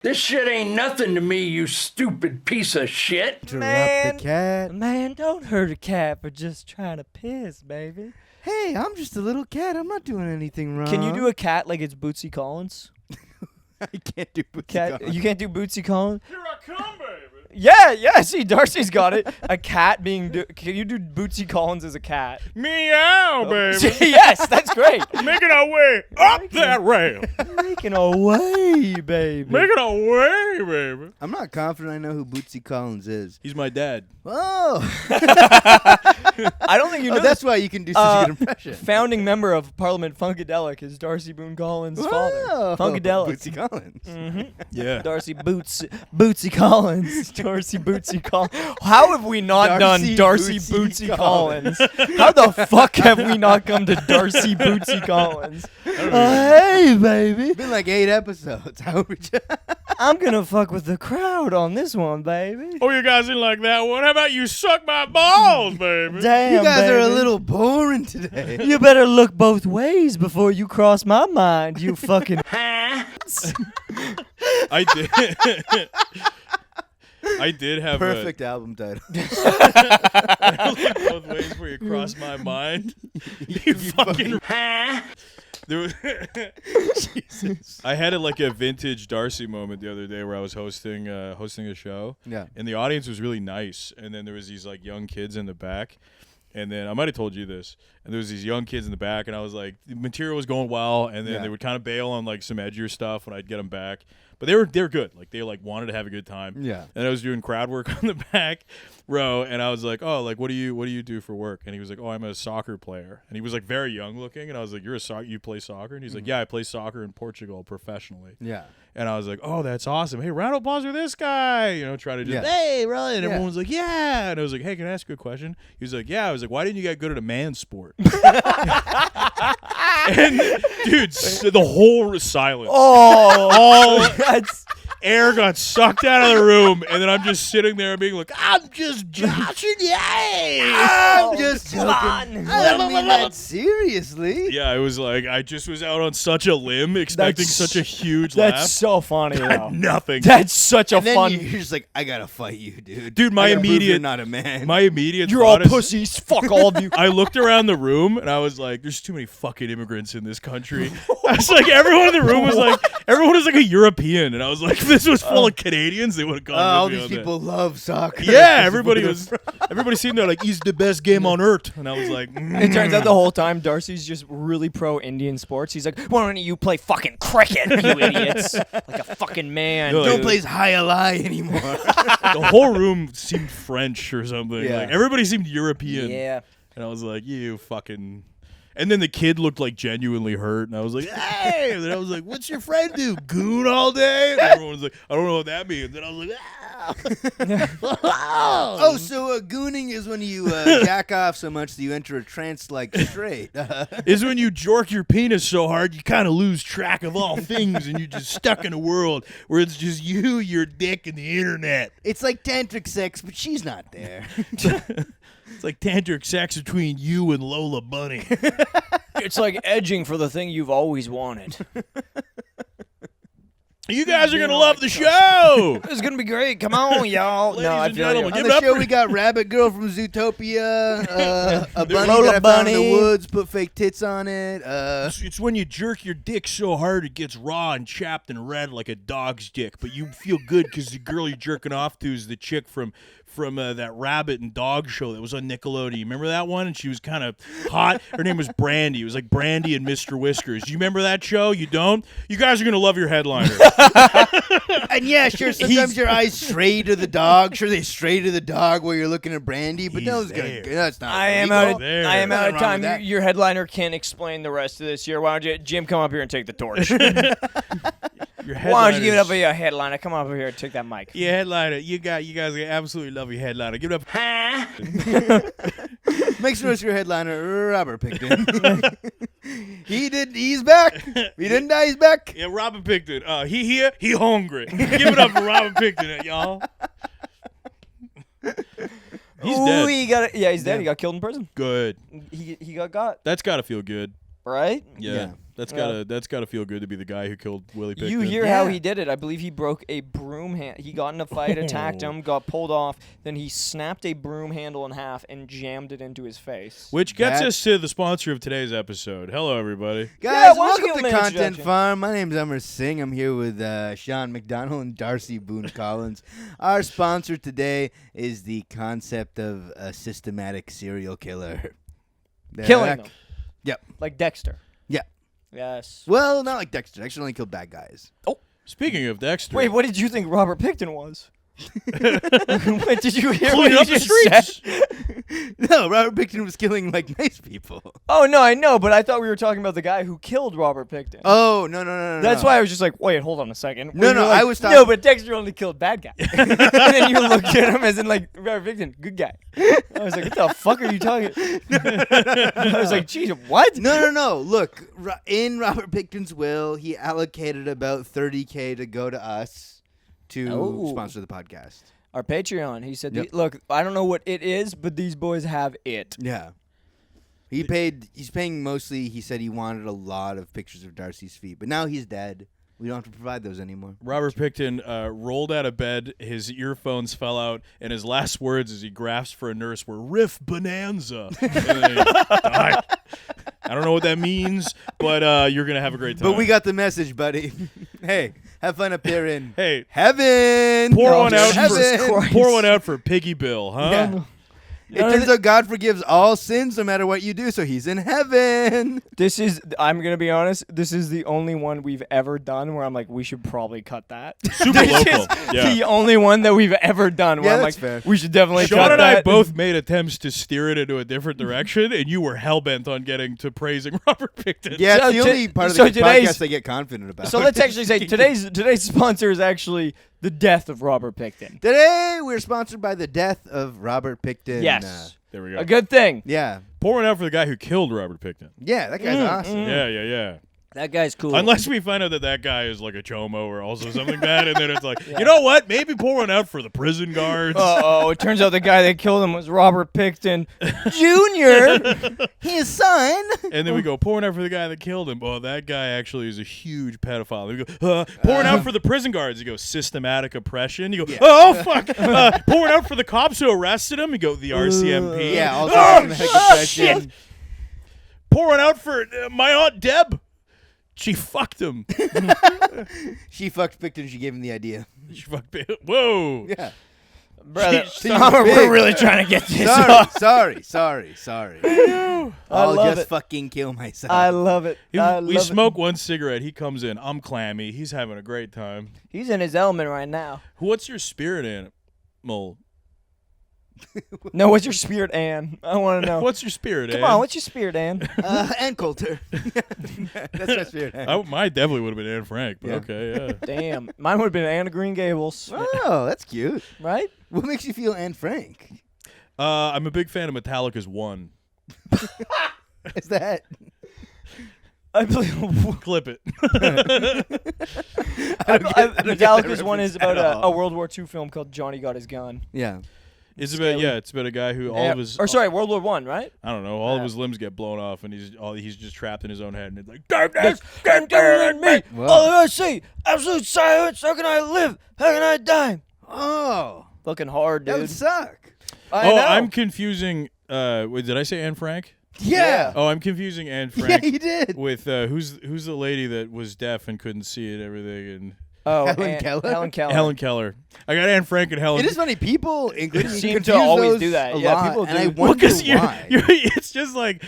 This shit ain't nothing to me, you stupid piece of shit. Interrupt the cat. Man, don't hurt a cat for just trying to piss, baby. Hey, I'm just a little cat. I'm not doing anything wrong. Can you do a cat like it's Bootsy Collins? I can't do Bootsy Cat, Collins. you can't do Bootsy Collins? Here I come, baby. Yeah, see, Darcy's got it. A cat being... Can you do Bootsy Collins as a cat? Meow, baby. Yes, that's great. Making our way up that rail. Making a way, baby. Making our way, baby. I'm not confident I know who Bootsy Collins is. He's my dad. Oh. I don't think you know That's why you can do such a good impression. Founding member of Parliament Funkadelic is Darcy Boone Collins' father. Whoa. Funkadelic. Bootsy Collins. Yeah. Darcy Bootsy Collins. Darcy Bootsy Collins. How have we not done Darcy Bootsy Collins? How the fuck have we not come to Darcy Bootsy Collins? Hey, baby. It's been like 8 episodes. How would you? I'm gonna fuck with the crowd on this one, baby. Oh, you guys didn't like that one? How about you suck my balls, baby? Damn, You guys are a baby. little boring today. You better look both ways before you cross my mind, you fucking. I did. I did have Perfect album title. both ways where you cross my mind. You fucking. There was Jesus. I had like a vintage Darcy moment the other day where I was hosting a show. Yeah. And the audience was really nice, and then there was these like young kids in the back, and then I might have told you this, and there was these young kids in the back, and I was like, the material was going well, and then they would kind of bail on like some edgier stuff when I'd get them back, but they were good, like they like wanted to have a good time. Yeah. And I was doing crowd work on the back row, and I was like, oh, like what do you do for work? And he was like, oh, I'm a soccer player, and he was like very young looking, and I was like, you play soccer? And he's like, yeah, I play soccer in Portugal professionally. Yeah. And I was like, oh, that's awesome. Hey, round of applause for this guy. You know, try to just, Yeah. hey, really? And Yeah. everyone was like, yeah. And I was like, hey, can I ask you a question? He was like, yeah. I was like, why didn't you get good at a man sport? And, dude, the whole silence. Oh, that's. Air got sucked out of the room. And then I'm just sitting there being like, I'm just joshing yay. I'm just come joking. on. I don't mean that seriously. Yeah, it was like, I just was out on such a limb expecting That's- such a huge That's laugh. so funny, though. Nothing. That's such a And then fun. you're just like, I gotta fight you, dude. Dude, my I gotta prove immediate- you're not a man. My immediate You're all thought is, pussies. Fuck all of you. I looked around the room and I was like, "There's too many fucking immigrants in this country." I was like, everyone in the room was like a European, and I was like, if this was full of Canadians, they would have gone. all with me these on that. people love soccer. Yeah, everybody seemed there like he's the best game on earth, and I was like, It turns out the whole time Darcy's just really pro Indian sports. He's like, why don't you play fucking cricket, you idiots? Like a fucking man. No, Don't play high ally anymore. the whole room seemed French or something. Yeah. Like everybody seemed European. Yeah. And I was like, you fucking. And then the kid looked like genuinely hurt, and I was like, hey! And then I was like, what's your friend do? Goon all day? And everyone was like, I don't know what that means. And I was like, Oh, so gooning is when you jack off so much that you enter a trance like straight. is when you jork your penis so hard you kind of lose track of all things, and you're just stuck in a world where it's just you, your dick, and the internet. It's like tantric sex, but she's not there. It's like tantric sex between you and Lola Bunny. It's like edging for the thing you've always wanted. You guys are going to love the show. It's gonna be great. Come on, y'all. Ladies No, I and feel gentlemen, you. give On it the up show, for- we got Rabbit Girl from Zootopia, a bunny Lola that I found in bunny. the woods, put fake tits on it. It's when you jerk your dick so hard it gets raw and chapped and red like a dog's dick, but you feel good because the girl you're jerking off to is the chick from that rabbit and dog show that was on Nickelodeon. You remember that one? And she was kind of hot. Her name was Brandy. It was like Brandy and Mr. Whiskers. You remember that show? You don't? You guys are going to love your headliner. And yeah, sure, sometimes your eyes stray to the dog. Sure, they stray to the dog while you're looking at Brandy, but He's that's there. good. That's not I am illegal. out. Of, There. I am out Nothing of wrong time. with that. Your headliner can't explain the rest of this year. Why don't you, Jim, come up here and take the torch? Your Why don't you give it up headliners- for your headliner? Come up here and take that mic. Yeah, headliner. You guys absolutely love your headliner. Give it up. Make sure it's your headliner, Robert Picton. He's back. He didn't die, he's back. Yeah, Robin Picton. He here, he hungry. Give it up for Robin Picton, y'all. He's Ooh, dead. he got it. Yeah, he's dead. Yeah. He got killed in prison. Good. He got got. That's got to feel good. right? Yeah. That's gotta feel good to be the guy who killed Willie Picton. You hear how he did it. I believe he broke a broom He got in a fight, attacked him, got pulled off. Then he snapped a broom handle in half and jammed it into his face. Which gets us to the sponsor of today's episode. Hello, everybody. Guys, why don't you welcome give to him an Content introduction? Farm. My name's Emmer Singh. I'm here with Sean McDonnell and Darcy Boone Collins. Our sponsor today is the concept of a systematic serial killer. Killing them. Yep. Like Dexter. Yeah. Yes. Well, not like Dexter. Dexter only killed bad guys. Speaking of Dexter. Wait, what did you think Robert Picton was? Wait, did you hear Clean what up he the just streets. said? No, Robert Picton was killing like nice people. Oh, no, I know, but I thought we were talking about the guy who killed Robert Picton. Oh, no. That's why I was just like, wait, hold on a second. No, When you were like, I was talking. No, but Dexter only killed bad guys. And then you looked at him as in like, Robert Picton, good guy. I was like, what the fuck are you talking? I was like, geez, what? No. Look, in Robert Picton's will, he allocated about $30K to go to us to sponsor the podcast. Our Patreon. He said, Yep. look, I don't know what it is, but these boys have it. Yeah. He's paying mostly, he said he wanted a lot of pictures of Darcy's feet, but now he's dead. We don't have to provide those anymore. Robert Picton rolled out of bed, his earphones fell out, and his last words as he grasped for a nurse were, "Riff Bonanza." And then he died. I don't know what that means, but you're going to have a great time. But we got the message, buddy. Hey, have fun up there in Hey, heaven. pour Oh, one out Jesus for Christ. pour one out for Piggy Bill, huh? Yeah. It turns out God forgives all sins no matter what you do, so he's in heaven. I'm going to be honest, this is the only one we've ever done where I'm like, we should probably cut that. Super This local. is Yeah. the only one that we've ever done where Yeah, I'm that's like, fair. we should definitely Sean cut and that. I both made attempts to steer it into a different direction, and you were hell-bent on getting to praising Robert Picton. Yeah, So it's the to- only part of so the today's- podcast I get confident about. So let's actually say today's sponsor is actually the death of Robert Picton. Today, we're sponsored by the death of Robert Picton. Yes. There we go. A good thing. Yeah. Pour one out for the guy who killed Robert Picton. Yeah, that guy's awesome. Yeah. That guy's cool. Unless we find out that guy is like a chomo or also something bad, and then it's like, you know what? Maybe pour one out for the prison guards. Uh-oh, it turns out the guy that killed him was Robert Picton Jr., his son. And then we go, pour one out for the guy that killed him. Oh, that guy actually is a huge pedophile. And we go, pour one out for the prison guards. You go, systematic oppression. You go, oh, fuck. Pour one out for the cops who arrested him. You go, the RCMP. Yeah, also Oh, systematic oppression. shit. Pour one out for my Aunt Deb. She fucked him. She fucked Picton. She gave him the idea. She fucked me. Whoa. Yeah. Brother, She was big. we're really trying to get this Sorry. I I'll love just it. fucking kill myself. I love it. We smoke one cigarette. He comes in. I'm clammy. He's having a great time. He's in his element right now. What's your spirit animal? No, what's your spirit, Ann? I want to know. What's your spirit, Come Ann? on, what's your spirit, Ann? and Coulter. That's my spirit. Mine definitely would have been Anne Frank, but Yeah. okay, yeah. Damn, mine would have been Anne of Green Gables, Oh, that's cute. right? What makes you feel Anne Frank? I'm a big fan of Metallica's One. Is that? I believe Clip it. Metallica's one is about at all. a World War II film called Johnny Got His Gun. Yeah. It's about a guy who all of his World War One, right? I don't know, all of Yeah. his limbs get blown off and he's just trapped in his own head and it's like Damn me! Wow. All I see, absolute silence. How can I live? How can I die? Oh, Fucking hard, that dude. would suck. I Oh, know. I'm confusing wait, did I say Anne Frank? Yeah. Oh, I'm confusing Anne Yeah, Frank you did. with who's the lady that was deaf and couldn't see it and everything and Helen Keller? Helen Keller. Helen Keller. I got Anne Frank and Helen. It is funny. People, including me, seem to confuse always those do that. a Yeah, lot, people and I do. wonder because why. it's just like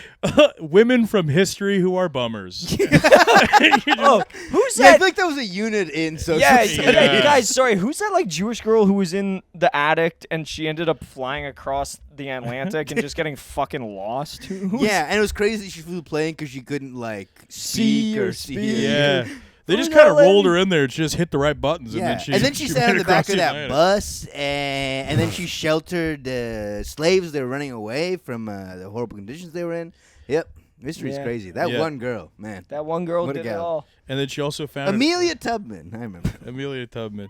women from history who are bummers. Oh, who's Yeah, I that? feel like that was a unit in social Yeah, studies. guys, sorry. Who's that like Jewish girl who was in the attic and she ended up flying across the Atlantic and just getting fucking lost? Who's- Yeah, and it was crazy she flew the plane because she couldn't like See speak or or speak. see. Yeah. They Who's just kind of that rolled lady? her in there. She just hit the right buttons, Yeah, and then she sat ran on the back across of that Atlantic. bus, and then she sheltered the slaves that were running away from the horrible conditions they were in. Yep, mystery's Yeah. crazy. That Yeah. one girl, man. That one girl What a did it gal. all. And then she also found Amelia Tubman, I remember. Amelia Tubman.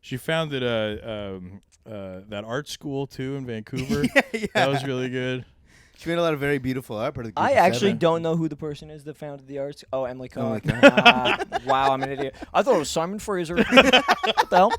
She founded that art school too in Vancouver. yeah. That was really good. She made a lot of very beautiful art. Part of the group I of actually 7. don't know who the person is that founded the arts. Oh, Emily Carr. Emily Carr. Wow, I'm an idiot. I thought it was Simon Fraser. What the hell?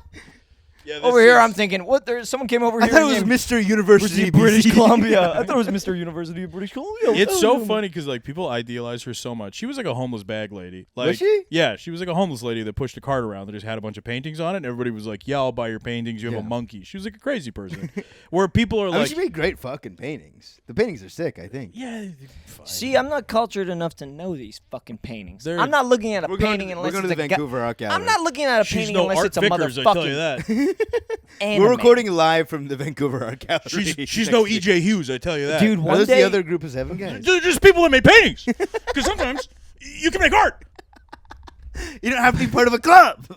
Yeah, Over here, I'm thinking, what? There's someone came over I here. thought it was named Mr. University British BC. Columbia. I thought it was Mr. University of British Columbia. It's so funny because like people idealize her so much. She was like a homeless bag lady. Like, Was she? Yeah, she was like a homeless lady that pushed a cart around that just had a bunch of paintings on it, and everybody was like, "Yeah, I'll buy your paintings. You have Yeah. a monkey." She was like a crazy person. Where people are I mean, like, she made great fucking paintings. The paintings are sick, I think. "Yeah, fine." See, I'm not cultured enough to know these fucking paintings. They're- I'm not looking at a We're going painting to, unless we're going to it's the a Vancouver Art Gallery. I'm not looking at a She's painting no unless Art it's a Vickers, I tell you motherfucking that. anime. We're recording live from the Vancouver Art Gallery. She's no EJ Hughes, I tell you that. Dude, Are one those day. the other group of 7 guys? They're just people that made paintings. Because sometimes you can make art. You don't have to be part of a club.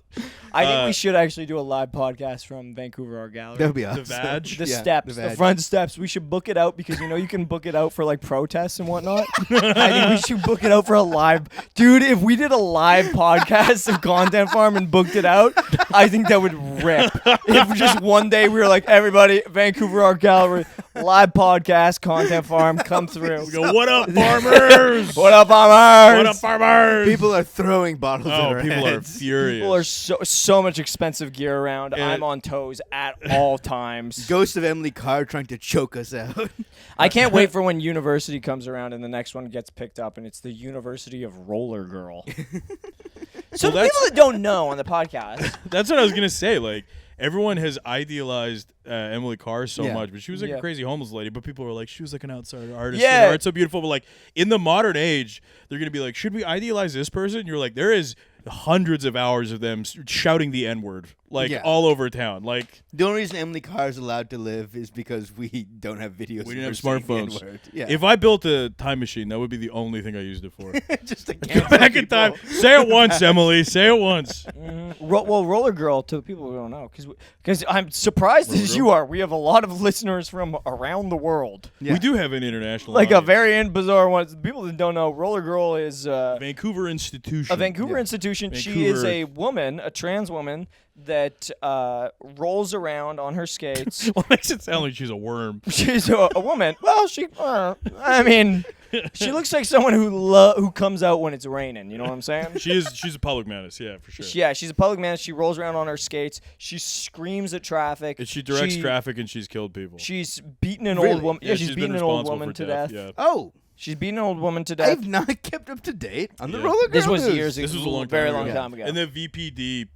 I think we should actually do a live podcast from Vancouver Art Gallery. That would be awesome. The Vag. The Yeah, steps, the the Vag. front steps. We should book it out because you can book it out for like protests and whatnot. I think we should book it out for a live. Dude, if we did a live podcast of Content Farm and booked it out, I think that would rip. If just one day we were like, everybody, Vancouver Art Gallery, live podcast, Content Farm, come through. We go, what up, farmers? What up, farmers? What up, farmers? People are throwing bottles at oh, our people are heads. furious. People are so much expensive gear around. Yeah. I'm on toes at all times. Ghost of Emily Carr trying to choke us out. I can't wait for when University comes around and the next one gets picked up and it's the University of Roller Girl. So Well, the people that don't know on the podcast, That's what I was gonna say. Like everyone has idealized Emily Carr so Yeah. much, but she was like Yeah. a crazy homeless lady. But people were like, she was like an outsider artist. Yeah. And art's so beautiful. But like in the modern age, they're gonna be like, should we idealize this person? You're like, there is hundreds of hours of them shouting the N-word like Yeah. all over town. Like The only reason Emily Carr is allowed to live is because we don't have videos. we of didn't her have saying the smartphones. N-word. Yeah. If I built a time machine, that would be the only thing I used it for. just to Go cancel back in people. time. Say it once, Emily. Say it once. well, Roller Girl, to the people who don't know, because I'm surprised as you are, we have a lot of listeners from around the world. Yeah. We do have an international Like a audience. very bizarre one. People that don't know, Roller Girl is Vancouver institution. a Vancouver Yeah. institution. She is Vancouver. a woman, a trans woman, that rolls around on her skates. What makes it sound like she's a worm? She's a woman. Well, I mean, she looks like someone who comes out when it's raining. You know what I'm saying? She's a public menace, yeah, for sure. Yeah, she's a public menace. She rolls around on her skates. She screams at traffic. And she directs traffic and she's killed people. She's beaten an Really? old woman. Yeah, she's been beaten an old responsible woman for to death. Yeah. Oh, She's beaten an old woman to death. I've not kept up to date on the Yeah. Roller Girl This was news. years ago. This was a long time very ago. long Yeah. time ago. And then VPD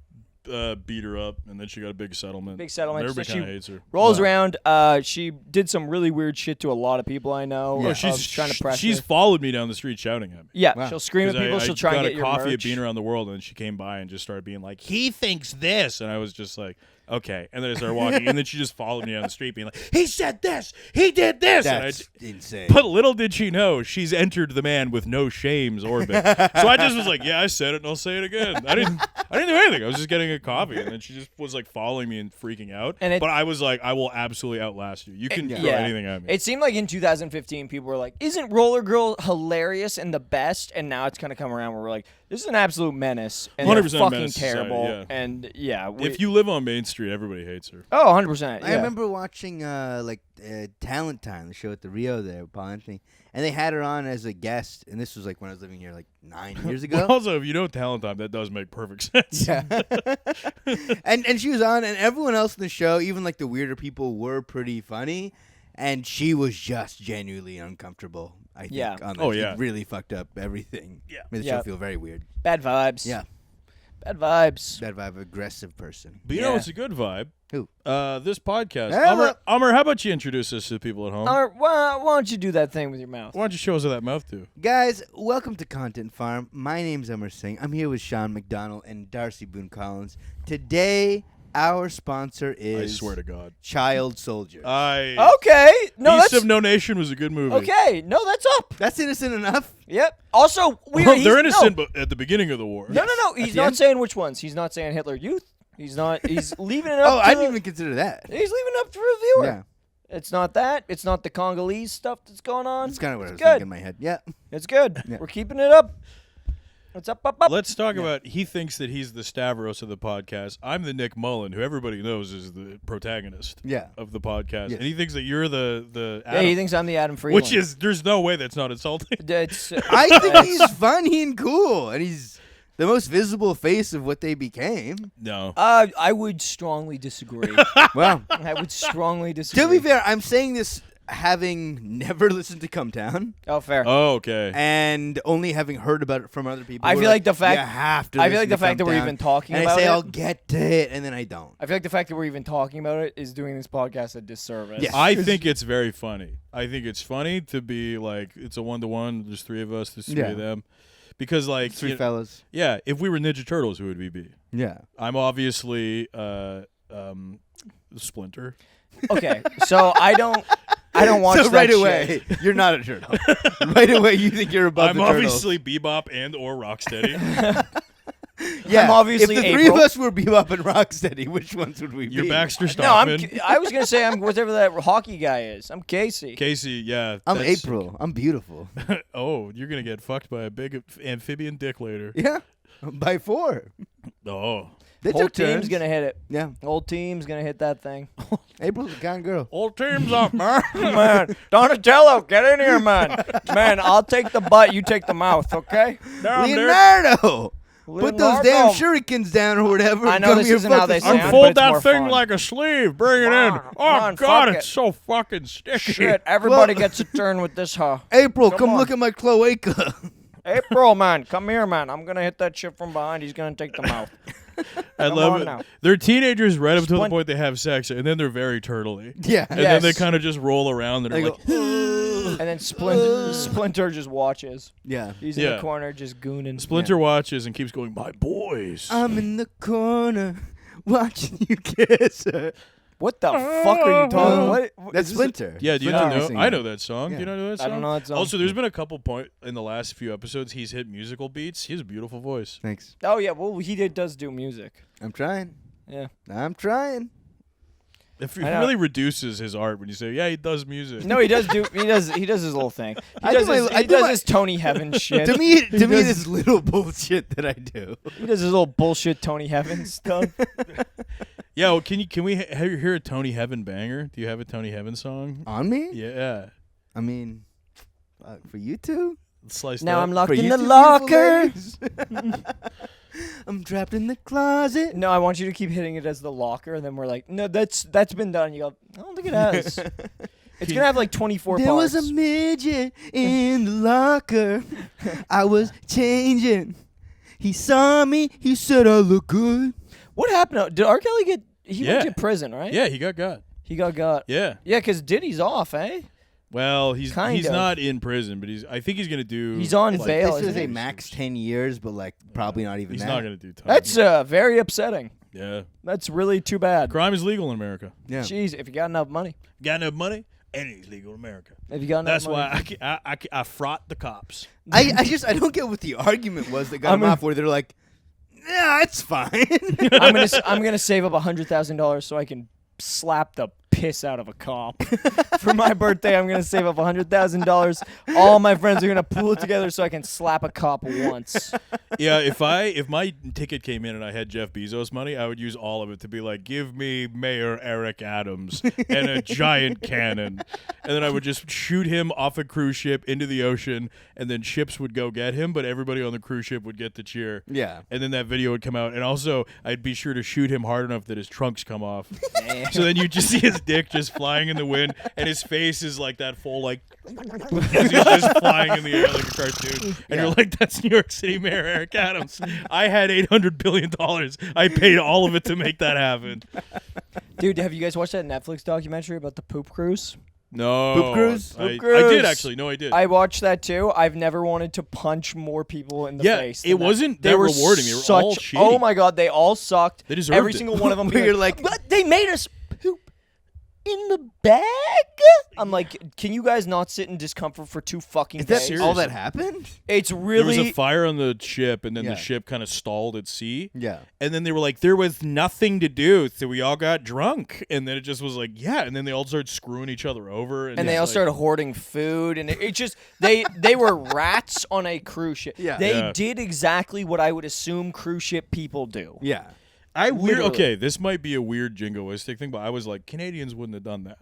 beat her up, and then she got a big settlement. Big settlement. Everybody So kind of she hates her. rolls around. She did some really weird shit to a lot of people I know. Yeah. Oh, of she's trying to press she's her. followed me down the street shouting at me. Yeah, Wow. she'll scream at 'Cause people. I She'll try and got get a your coffee merch. at Bean Around the World, and then she came by and just started being like, "He thinks this," and I was just like, "Okay." And then I started walking, and then she just followed me down the street, being like, "He said this, he did this," and I That's insane. But little did she know, she's entered the man with no shames orbit. So I just was like, "Yeah, I said it, and I'll say it again." I didn't do anything. I was just getting a coffee, and then she just was like following me and freaking out. And but I was like, "I will absolutely outlast you. You can throw Yeah. anything at me." It seemed like in 2015, people were like, "Isn't Roller Girl hilarious and the best?" And now it's kind of come around where we're like, "This is an absolute menace, and they're 100% fucking menace to society, terrible." yeah. And yeah, If you live on Main Street, everybody hates her. 100%. I remember watching Talent Time, the show at the Rio there with Paul Anthony, and they had her on as a guest, and this was like when I was living here like 9 years ago. Well, also, if you know Talent Time, that does make perfect sense. Yeah. and she was on, and everyone else in the show, even like the weirder people, were pretty funny, and she was just genuinely uncomfortable. I think. Yeah. On Oh, it yeah. really fucked up everything. Yeah. Made the Yeah. show feel very weird. bad vibes. Yeah. Bad vibes. Bad vibe, aggressive person. But you Yeah. know it's a good vibe? Who? This podcast. Hello. Amr, how about you introduce us to the people at home? Why don't you do that thing with your mouth? Why don't you show us how that mouth do? Guys, welcome to Content Farm. My name's Emmer Singh. I'm here with Sean McDonnell and Darcy Boone Collins. Today, our sponsor is I swear to God. Child Soldier. Okay. No, Beasts that's of No Nation was a good movie. okay. No, that's up. That's innocent enough. Yep. Also, Well, they're he's- innocent but at the beginning of the war. No, no. At He's the not end? saying which ones. He's not saying Hitler Youth. He's not. He's leaving it up. Oh, to I didn't even consider that. He's leaving it up to the viewer. Yeah, It's not that. It's not the Congolese stuff that's going on. that's kind of what I was It's good. thinking in my head. Yeah. It's good. Yeah. We're keeping it up. What's up? Let's talk about. He thinks that he's the Stavros of the podcast. I'm the Nick Mullen, who everybody knows is the protagonist. of the podcast, Yes. and he thinks that you're the Yeah, Adam, he thinks I'm the Adam Friedland. which is there's no way that's not insulting. It's, I think he's funny and cool, and he's the most visible face of what they became. No, I would strongly disagree. Well, I would strongly disagree. to be fair, I'm saying this having never listened to Come Down Oh, fair. oh okay. and only having heard about it from other people. I who are feel like the fact- you have to. I feel listen like the to fact Come that we're Down. even talking and about I say it. I'll get to it, and then I don't. I feel like the fact that we're even talking about it is doing this podcast a disservice. Yes. I think it's very funny. I think it's funny to be like it's a 1-to-1. There's 3 of us. There's 3 of them. Because like 3 fellas. yeah, if we were Ninja Turtles, who would we be? Yeah. I'm obviously Splinter. Okay, so I don't watch So that right shit. away, you're not a turtle. Right away, you think you're above I'm the turtles. obviously Bebop and or Rocksteady. Yeah. I'm obviously if the 3 April. of us were Bebop and Rocksteady, which ones would we You're be? Baxter No, Stockman. I was gonna say I'm whatever that hockey guy is. I'm Casey. Casey, yeah. I'm that's- April. I'm beautiful. Oh, you're gonna get fucked by a big amphibian dick later. Yeah. By 4. Oh. They Whole took team's turns. gonna hit it. Yeah. Whole team's gonna hit that thing. April's a kind girl. Old team's up, man. Man, Donatello, get in here, man. Man, I'll take the butt, you take the mouth, okay? Down there. Leonardo! Put those damn Leonardo. shurikens down or whatever. I and know come this here isn't how fucking they sound, fun. but Unfold it's that more thing fun. like a sleeve. Bring it in. Come Oh, on, God, fuck it's it. so fucking sticky. Shit, everybody gets a turn with this, huh? April, Come come on. look at my cloaca. April, man, come here, man. I'm gonna hit that shit from behind. He's gonna take the mouth. I Come love on it. now. They're teenagers right up to the Splint- point they have sex, and then they're very turtley. Yeah. And then they Yes. kind of just roll around and They are go, like, And then Splinter just watches. yeah. He's in Yeah. the corner just gooning. Splinter watches and keeps going, my boys. I'm in the corner watching you kiss her. What the fuck are you talking? What? That's is this Splinter. Yeah, do you Splinter not know? singing. I know that song. Do you Yeah. not know that I song? don't know that song. Also, there's been a couple point in the last few episodes he's hit musical beats. He has a beautiful voice. Thanks. Oh yeah, well does do music. I'm trying. Yeah. I'm trying. It I know. really reduces his art when you say, yeah, he does music. No, he does do. He does his little thing. I He does do my- his, I he do does my- his Tony Heaven shit. To me, does- this little bullshit that I do. He does his little bullshit Tony Heaven stuff. Yeah, well, can we hear a Tony Heaven banger? Do you have a Tony Heaven song? On me? Yeah. I mean, for you two? Slice Now that. I'm locked For in you the two locker. beautiful ladies. I'm trapped in the closet. No, I want you to keep hitting it as the locker, and then we're like, no, that's been done. You go, I don't think it has. It's gonna have like 24 There parts. was a midget in the locker. I was changing. He saw me. He said I look good. What happened? Did R. Kelly get? He went Yeah. to prison, right? Yeah, he got. He got. Yeah. Yeah, because Diddy's off, eh? Well, he's Kind of. not in prison, but I think he's gonna do. He's on like, bail. This is isn't a he? max 10 years, but like probably not even He's that. not gonna do time. That's very upsetting. Yeah. That's really too bad. Crime is legal in America. Yeah. Jeez, if you got enough money. Got enough money? Anything's legal in America. If you got enough That's money. why I fraught the cops. I don't get what the argument was that got I'm him a- off. Where they're like, yeah, it's fine. I'm gonna save up $100,000 so I can slap the piss out of a cop. For my birthday, I'm gonna save up $100,000. All my friends are gonna pool it together so I can slap a cop once. Yeah, if my ticket came in and I had Jeff Bezos money, I would use all of it to be like, give me Mayor Eric Adams and a giant cannon. And then I would just shoot him off a cruise ship into the ocean, and then ships would go get him, but everybody on the cruise ship would get to cheer. Yeah. And then that video would come out. And also, I'd be sure to shoot him hard enough that his trunks come off. So then you just see his dick just flying in the wind, and his face is like that full, like, as he's just flying in the air like a cartoon. And you're like, that's New York City Mayor Eric Adams. I had $800 billion. I paid all of it to make that happen. Dude, have you guys watched that Netflix documentary about the poop cruise? No. Poop cruise? Poop I cruise. did, actually. No, I did. I watched that too. I've never wanted to punch more people in the Yeah, face. it than that. wasn't They that were rewarding. They were such, all shitty. Oh my god, they all sucked. They deserved Every it. single one of them. Where you're like, but they made us poop. in the bag? I'm like, can you guys not sit in discomfort for 2 fucking Is that days? all that happened? It's There really was a fire on the ship, and then Yeah. the ship kind of stalled at sea. Yeah. And then they were like, there was nothing to do, so we all got drunk. And then it just was like, yeah. And then they all started screwing each other over. and they it's all like- started hoarding food, and it just they were rats on a cruise ship. Yeah. They Yeah. did exactly what I would assume cruise ship people do. Yeah. Literally. Okay, this might be a weird jingoistic thing, but I was like, Canadians wouldn't have done that.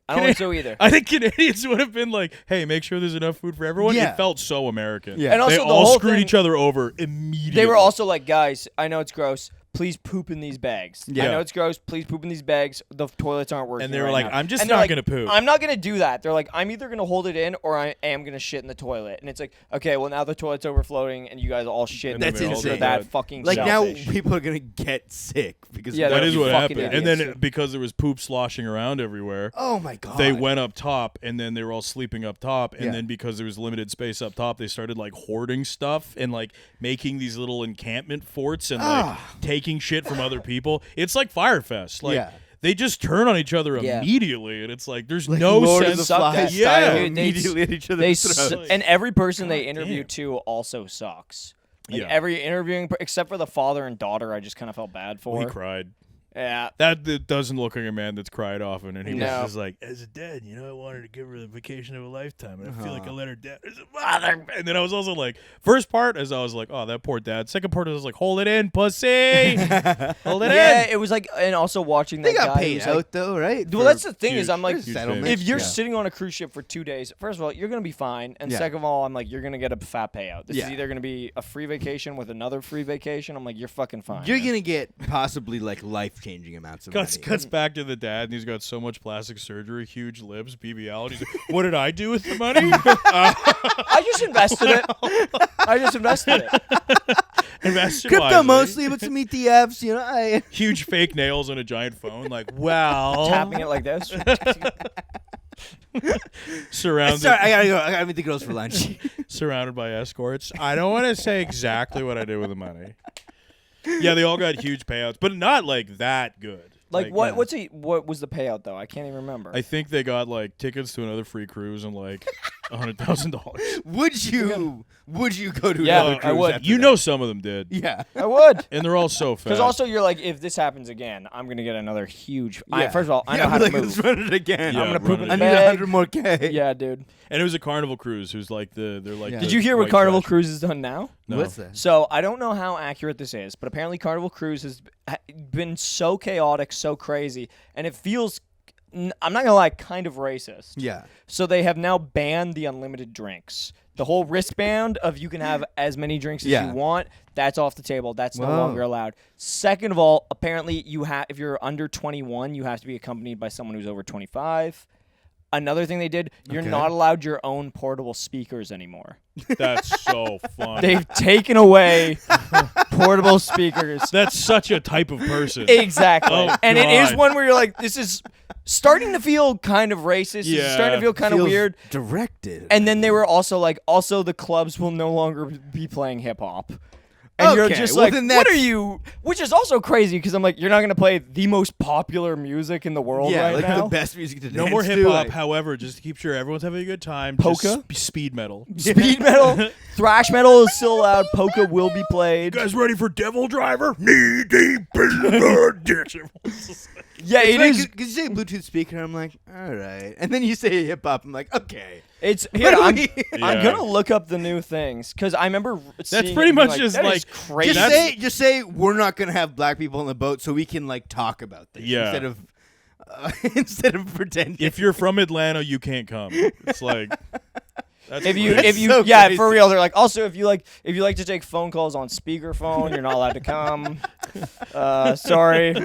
I don't think so either. I think Canadians would have been like, hey, make sure there's enough food for everyone. Yeah. It felt so American. Yeah. And also they the all whole screwed thing- each other over immediately. They were also like, guys, I know it's gross. Please poop in these bags. Yeah. I know it's gross. Please poop in these bags. The toilets aren't working. And they were right like, now. I'm just And they're not like, gonna poop. I'm not gonna do that. They're like, I'm either gonna hold it in or I am gonna shit in the toilet. And it's like, okay, well now the toilet's overflowing and you guys all shit. And in That's the then we all toilet. insane. You're did that fucking Like selfish. now, people are gonna get sick because Yeah, of That they're is what fucking happened. And then idiots. because there was poop sloshing around everywhere, Oh my god. they went up top, and then they were all sleeping up top. And Yeah. then because there was limited space up top, they started like hoarding stuff and like making these little encampment forts and like taking shit from other people. It's like Firefest. Like Yeah. they just turn on each other Yeah. immediately, and it's like there's Like no Lord of sense. the Suck Flies that. style Yeah. Dude, they immediately at each other's They throats. and every person they God interview damn. to also sucks. Like Yeah. every interviewing, except for the father and daughter, I just kind of felt bad for. He cried. Yeah. That doesn't look like a man that's cried often, and he No. was just like, as a dad, I wanted to give her the vacation of a lifetime, and I feel like I let her down as a father. And then I was also like, first part, as I was like, oh, that poor dad. Second part, I was like, hold it in, pussy, hold it Yeah, in. it was like, and also watching They that got guy paid who's out like, though, right? well, that's the thing is, huge- I'm like, huge settlement. if you're Yeah. sitting on a cruise ship for 2 days, first of all, you're gonna be fine, and Yeah. second of all, I'm like, you're gonna get a fat payout. This is Yeah. either gonna be a free vacation with another free vacation. I'm like, you're fucking fine. You're gonna get possibly like life-changing amounts of Cuts money. back to the dad, and he's got so much plastic surgery, huge lips, BBL. And he's like, what did I do with the money? I just invested it. I just invested it. Invested Crypto wisely. mostly, but some ETFs. I Huge fake nails on a giant phone. Like, well, Tapping it like this. surrounded. Sorry, I gotta go. I gotta meet the girls for lunch. Surrounded by escorts. I don't want to say exactly what I did with the money. Yeah, they all got huge payouts, but not like that good. Like what? What was the payout though? I can't even remember. I think they got like tickets to another free cruise and like $100,000. Would you go to Yeah, another I cruise would. after You that? know, some of them did, Yeah. I would. and they're all so fat. Because also you're like, if this happens again, I'm gonna get another huge. Yeah. First of all, I Yeah, know how like, to let's move. run it again. Yeah, I'm gonna run poop it in I the need bag. 100 more K. Yeah, dude. and it was a Carnival cruise. Who's like they're like. Yeah. the Did you hear what white Carnival trash- Cruise has done now? No. What's that? So I don't know how accurate this is, but apparently Carnival Cruise has been so chaotic, so crazy, and it feels. I'm not gonna lie, kind of racist. Yeah. So they have now banned the unlimited drinks. The whole wristband of you can have as many drinks as Yeah. you want, that's off the table. That's no Whoa. longer allowed. Second of all, apparently if you're under 21, you have to be accompanied by someone who's over 25. Another thing they did, you're Okay. not allowed your own portable speakers anymore. That's so fun. They've taken away portable speakers. That's such a type of person. Exactly. Oh, and it is God. one where you're like, this is starting to feel kind of racist. Yeah. It's starting to feel kind of Feels weird. Directed. And then they were also like, also the clubs will no longer be playing hip hop. And you're Okay, just well, like, then what are that's- you? Which is also crazy because I'm like, you're not going to play the most popular music in the world yeah, right like now. the best music to No dance more to, hip hop, like- however, just to keep sure everyone's having a good time. Polka? Just speed metal. Speed metal, thrash metal is still allowed. Polka will be played. You guys ready for Devil Driver? Knee deep in the ditch. Yeah, it is. Because you say Bluetooth speaker, I'm like, all right. And then you say hip hop, I'm like, okay. It's here. What I'm, do we- I'm Yeah. gonna look up the new things because I remember. Seeing it pretty and being much like, just that is like- crazy. Just say we're not gonna have black people on the boat, so we can like talk about this Yeah. instead of pretending. If you're from Atlanta, you can't come. It's like that's If you, crazy. if you, so yeah, crazy. for real. They're like, also, if you like to take phone calls on speakerphone, you're not allowed to come. Sorry.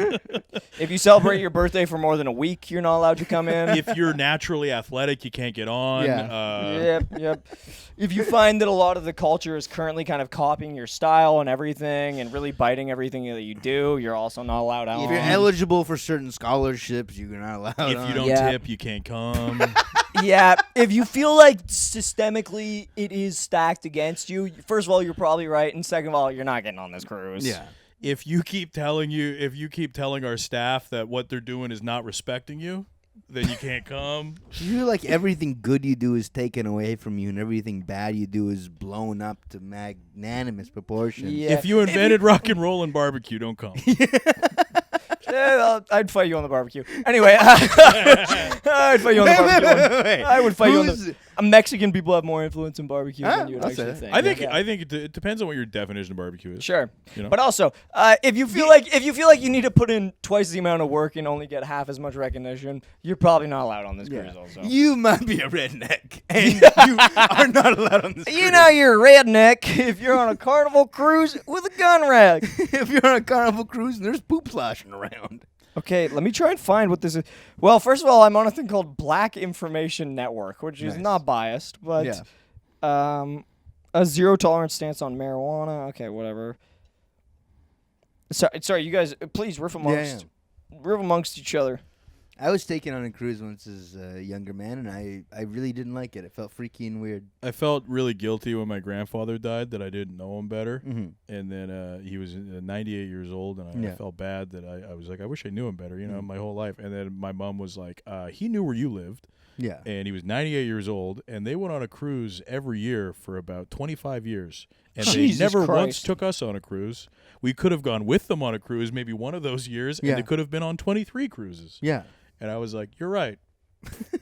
If you celebrate your birthday for more than a week, you're not allowed to come in. if you're naturally athletic, you can't get on. Yeah. Yep. If you find that a lot of the culture is currently kind of copying your style and everything, and really biting everything that you do, you're also not allowed out. If you're eligible for certain scholarships, you're not allowed. If you don't Yeah. tip, you can't come. Yeah, if you feel like systemically it is stacked against you, first of all, you're probably right, and second of all, you're not getting on this cruise. Yeah. if you keep telling our staff that what they're doing is not respecting you, then you can't come. You feel like everything good you do is taken away from you, and everything bad you do is blown up to magnanimous proportions. Yeah. If you invented rock and roll and barbecue, don't come. Yeah, I'd fight you on the barbecue. Anyway, I'd fight you on the barbecue. Wait. I would fight you on Who's- the. Mexican people have more influence in barbecue than you would I'll actually say think. that. I think it depends on what your definition of barbecue is. Sure, You know? but also, if you feel like you need to put in twice the amount of work and only get half as much recognition, you're probably not allowed on this cruise. Also, You might be a redneck, and you are not allowed on this you cruise. know you're a redneck if you're on a Carnival cruise with a gun rack. If you're on a Carnival cruise and there's poop sloshing around. Okay, let me try and find what this is. Well, first of all, I'm on a thing called Black Information Network, which is Nice. not biased, but Yeah. a zero tolerance stance on marijuana. Okay, whatever. Sorry, you guys, please riff amongst each other. I was taken on a cruise once as a younger man, and I really didn't like it. It felt freaky and weird. I felt really guilty when my grandfather died that I didn't know him better. Mm-hmm. And then he was 98 years old, and I felt bad that I was like, I wish I knew him better, my whole life. And then my mom was like, he knew where you lived. Yeah. And he was 98 years old, and they went on a cruise every year for about 25 years. And they Jesus never once Christ. took us on a cruise. We could have gone with them on a cruise, maybe one of those years, Yeah. and they could have been on 23 cruises. Yeah. And I was like, you're right.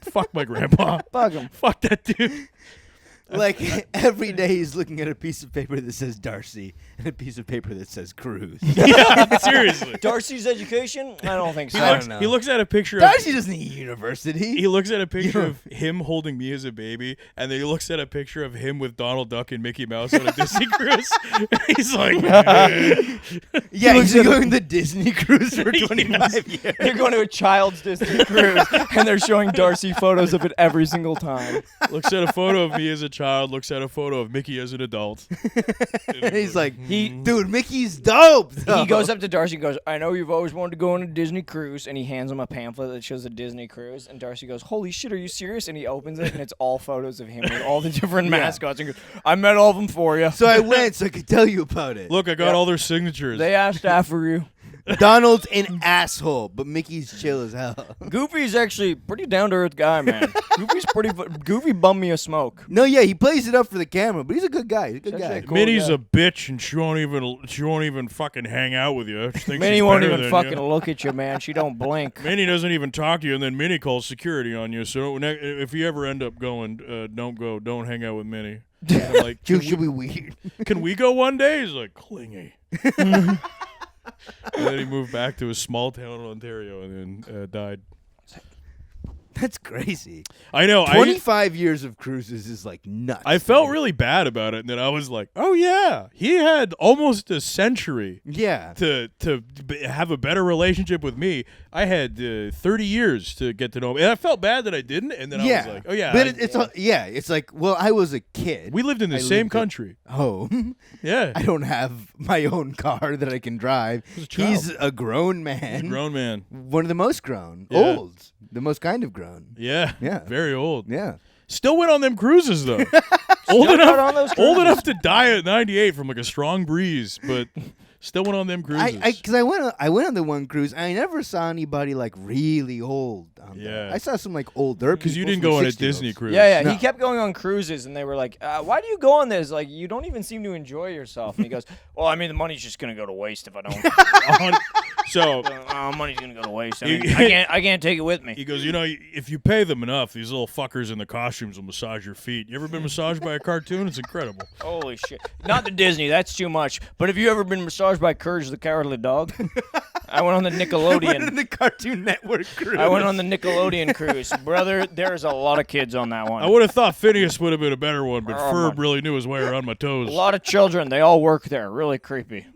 Fuck my grandpa. Bug him. Fuck that dude. Like every day he's looking at a piece of paper that says Darcy and a piece of paper that says Cruise. Yeah, seriously. Darcy's education? I don't think so. I don't know. He looks at a picture of Darcy doesn't need university. He looks at a picture of him holding me as a baby, and then he looks at a picture of him with Donald Duck and Mickey Mouse on a Disney cruise. He's like, Yeah, he's going the Disney cruise for 25 years. They're going to a child's Disney cruise, and they're showing Darcy photos of it every single time. looks at a photo of me as a child, looks at a photo of Mickey as an adult. And he's like, dude, Mickey's dope. Though. He goes up to Darcy and goes, I know you've always wanted to go on a Disney cruise. And he hands him a pamphlet that shows a Disney cruise. And Darcy goes, holy shit, are you serious? And he opens it, and it's all photos of him with all the different mascots. And goes, I met all of them for you. So I went so I could tell you about it. Look, I got all their signatures. They asked after you. Donald's an asshole, but Mickey's chill as hell. Goofy's actually pretty down-to-earth guy, man. Goofy bummed me a smoke. No, yeah, he plays it up for the camera, but he's a good guy. He's a good Such guy. a cool Minnie's guy. a bitch, and she won't even fucking hang out with you. She thinks Minnie she's won't better even than fucking you. look at you, man. She don't blink. Minnie doesn't even talk to you, and then Minnie calls security on you. So if you ever end up going, don't go. Don't hang out with Minnie. I'm like, Dude, should be weird. can we go one day? He's like, clingy. And then he moved back to a small town in Ontario and then died. That's crazy. I know. 25 years of cruises is like nuts. I felt really bad about it, and then I was like, "Oh yeah, he had almost a century Yeah. to have a better relationship with me. I had 30 years to get to know him, and I felt bad that I didn't. And then I was like, "Oh yeah, But it's like, well, I was a kid. we lived in the I same lived country. Oh. Yeah, I don't have my own car that I can drive. was a child. He's a grown He's man. a grown man. One of the most grown. Yeah. Old. The most kind of grown. Yeah, Yeah. very old. Yeah. Still went on them cruises though. Still got on those Old cruises. enough to die at 98 from like a strong breeze, but still went on them cruises. Because I went on the one cruise. And I never saw anybody like really old. On there. Yeah. I saw some like older. Because you people, didn't some go on a 60-year-olds. Disney cruise. Yeah, No. he kept going on cruises, and they were like, why do you go on this? Like, you don't even seem to enjoy yourself. And he goes, well, I mean, the money's just going to go to waste if I don't. So Money's going to go to waste. I You- mean, I can't take it with me. he goes, if you pay them enough, these little fuckers in the costumes will massage your feet. You ever been massaged by a cartoon? It's incredible. Holy shit. Not the Disney, that's too much. But have you ever been massaged by Courage the Cowardly Dog? I went on the Nickelodeon. the Cartoon Network cruise. I went on the Nickelodeon cruise. Brother, there's a lot of kids on that one. I would have thought Phineas would have been a better one, but Oh, Ferb my- really knew his way around my A toes. lot of children, they all work there. Really creepy.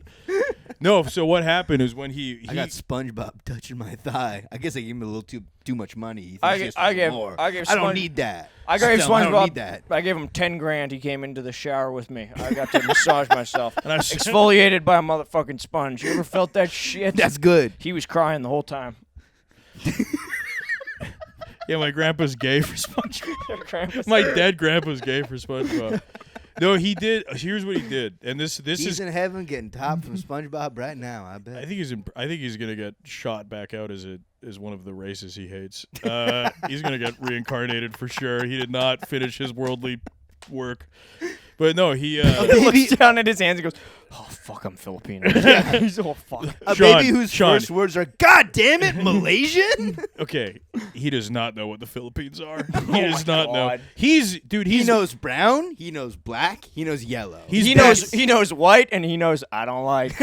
No, so what happened is when he I got SpongeBob touching my thigh. I guess I gave him a little too much money. He thinks I this gave- was more. I gave I don't Sponge- need that. I gave Still, I don't SpongeBob. need that. I gave him 10 grand. He came into the shower with me. I got to massage myself. And I s- Exfoliated by a motherfucking sponge. You ever felt that shit? That's good. He was crying the whole time. yeah, my grandpa's gay for SpongeBob. My dead grandpa's gay for SpongeBob. No, he did. Here's what he did, and this He's is. in heaven getting top from SpongeBob right now. I bet. I think he's gonna get shot back out as one of the races he hates. He's gonna get reincarnated for sure. He did not finish his worldly work, but no, he. He looks down at his hands and goes, "Oh fuck, I'm Filipino." He's oh fuck. A Sean, baby whose Sean. first words are "God damn it, Malaysian." Okay, he does not know what the Philippines are. He does not know. God. He He knows brown. He knows black. He knows yellow. He knows white, and he knows I don't like.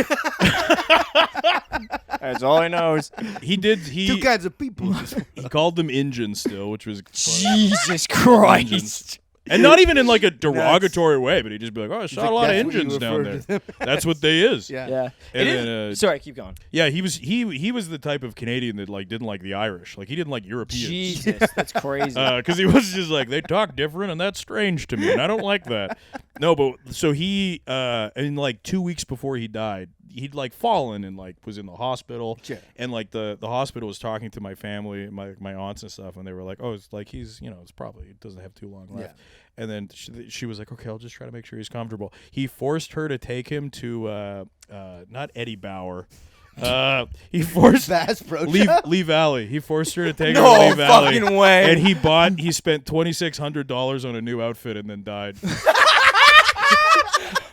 That's all he knows. Two kinds of people. He called them Indians still, which was Jesus Christ. and not even in like a derogatory way, but he'd just be like, "Oh, I saw a lot of "That's what you Indians down refer there." to them That's what they is. Yeah. Yeah. And It then, is- Sorry, keep going. Yeah, he was the type of Canadian that like didn't like the Irish. Like he didn't like Europeans. Jesus, that's crazy. Because he was just like, they talk different, and that's strange to me, and I don't like that. No, but so he, in like 2 weeks before he died, he'd like fallen and like was in the hospital, Sure. and like the hospital was talking to my family, my aunts and stuff, and they were like, oh, it's like he's it's probably it doesn't have too long left. Yeah. And then she was like, okay, I'll just try to make sure he's comfortable. He forced her to take him to not Eddie Bauer. He forced Bass Pro Lee Valley. He forced her to take her No to Lee Valley. fucking way. And he spent $2,600 on a new outfit and then died.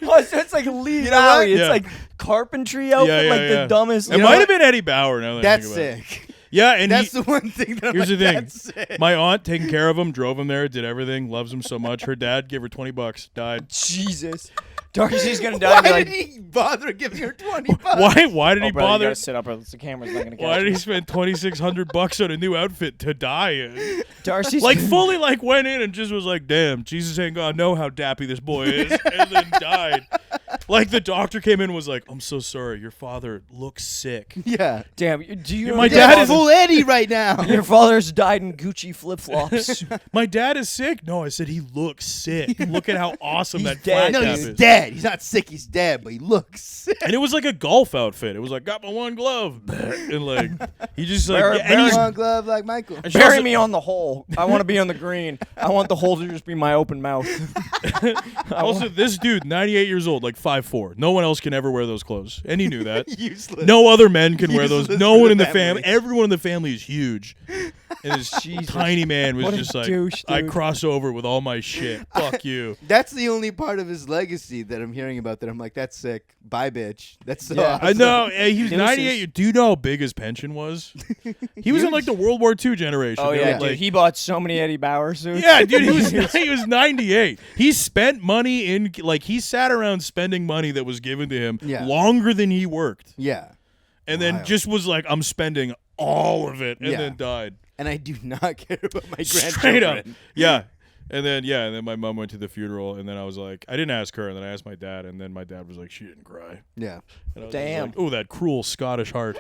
Oh, so it's like Lee know Valley. what? It's Yeah. like carpentry outfit, like the dumbest. It know might what? have been Eddie Bauer. Now that I That's think about it. sick. Yeah, and That's the one thing that I'm here's like, the thing. That's sick. My aunt taking care of him, drove him there, did everything, loves him so much. Her dad gave her $20, died. Jesus. Darcy's gonna die and be Why like, did he bother giving her $20? Why did oh, he brother, you bother? gotta sit up or else the camera's not gonna catch Why did you. he spend $2,600 on a new outfit to die in? Darcy's Like fully like went in and just was like, damn, Jesus ain't gonna know how dappy this boy is, and then died. Like the doctor came in and was like, I'm so sorry, your father looks sick. Yeah. Damn, do you know My your dad Dad's is- full Eddie right now. Your father's died in Gucci flip flops. My dad is sick. No, I said he looks sick. Look at how awesome He's that dead. flat No, cap he's is. dead. He's not sick. He's dead, but he looks sick. And it was like a golf outfit. It was like, got my one glove. And like, he just like, Bury- yeah, and he's, One glove like Michael. and she Bury also- me on the hole. I want to be on the green. I want the hole to just be my open mouth. Also, this dude, 98 years old, like 5'4". No one else can ever wear those clothes. And he knew that. Useless. No other men can wear those. Useless No for one the in the family. family. Everyone in the family is huge. And this tiny man was What a just like, douche, I dude. cross over with all my shit. Fuck you. That's the only part of his legacy that I'm hearing about that I'm like, that's sick. Bye, bitch. That's so Yeah. awesome. I know. He was Deuces. 98. Do you know how big his pension was? He was in like the World War II generation. Oh They yeah, were, dude. like- He bought so many Eddie Bauer suits. Yeah, dude, he was 98. He spent money in like he sat around spending money that was given to him Yeah. longer than he worked, Yeah. and then Wild. just was like, "I'm spending all of it," and Yeah. then died. And I do not care about my Straight up, grandchildren. yeah. And then my mom went to the funeral, and then I was like, I didn't ask her, and then I asked my dad, and then my dad was like, she didn't cry. Yeah. And I was Damn. Like, oh, that cruel Scottish heart.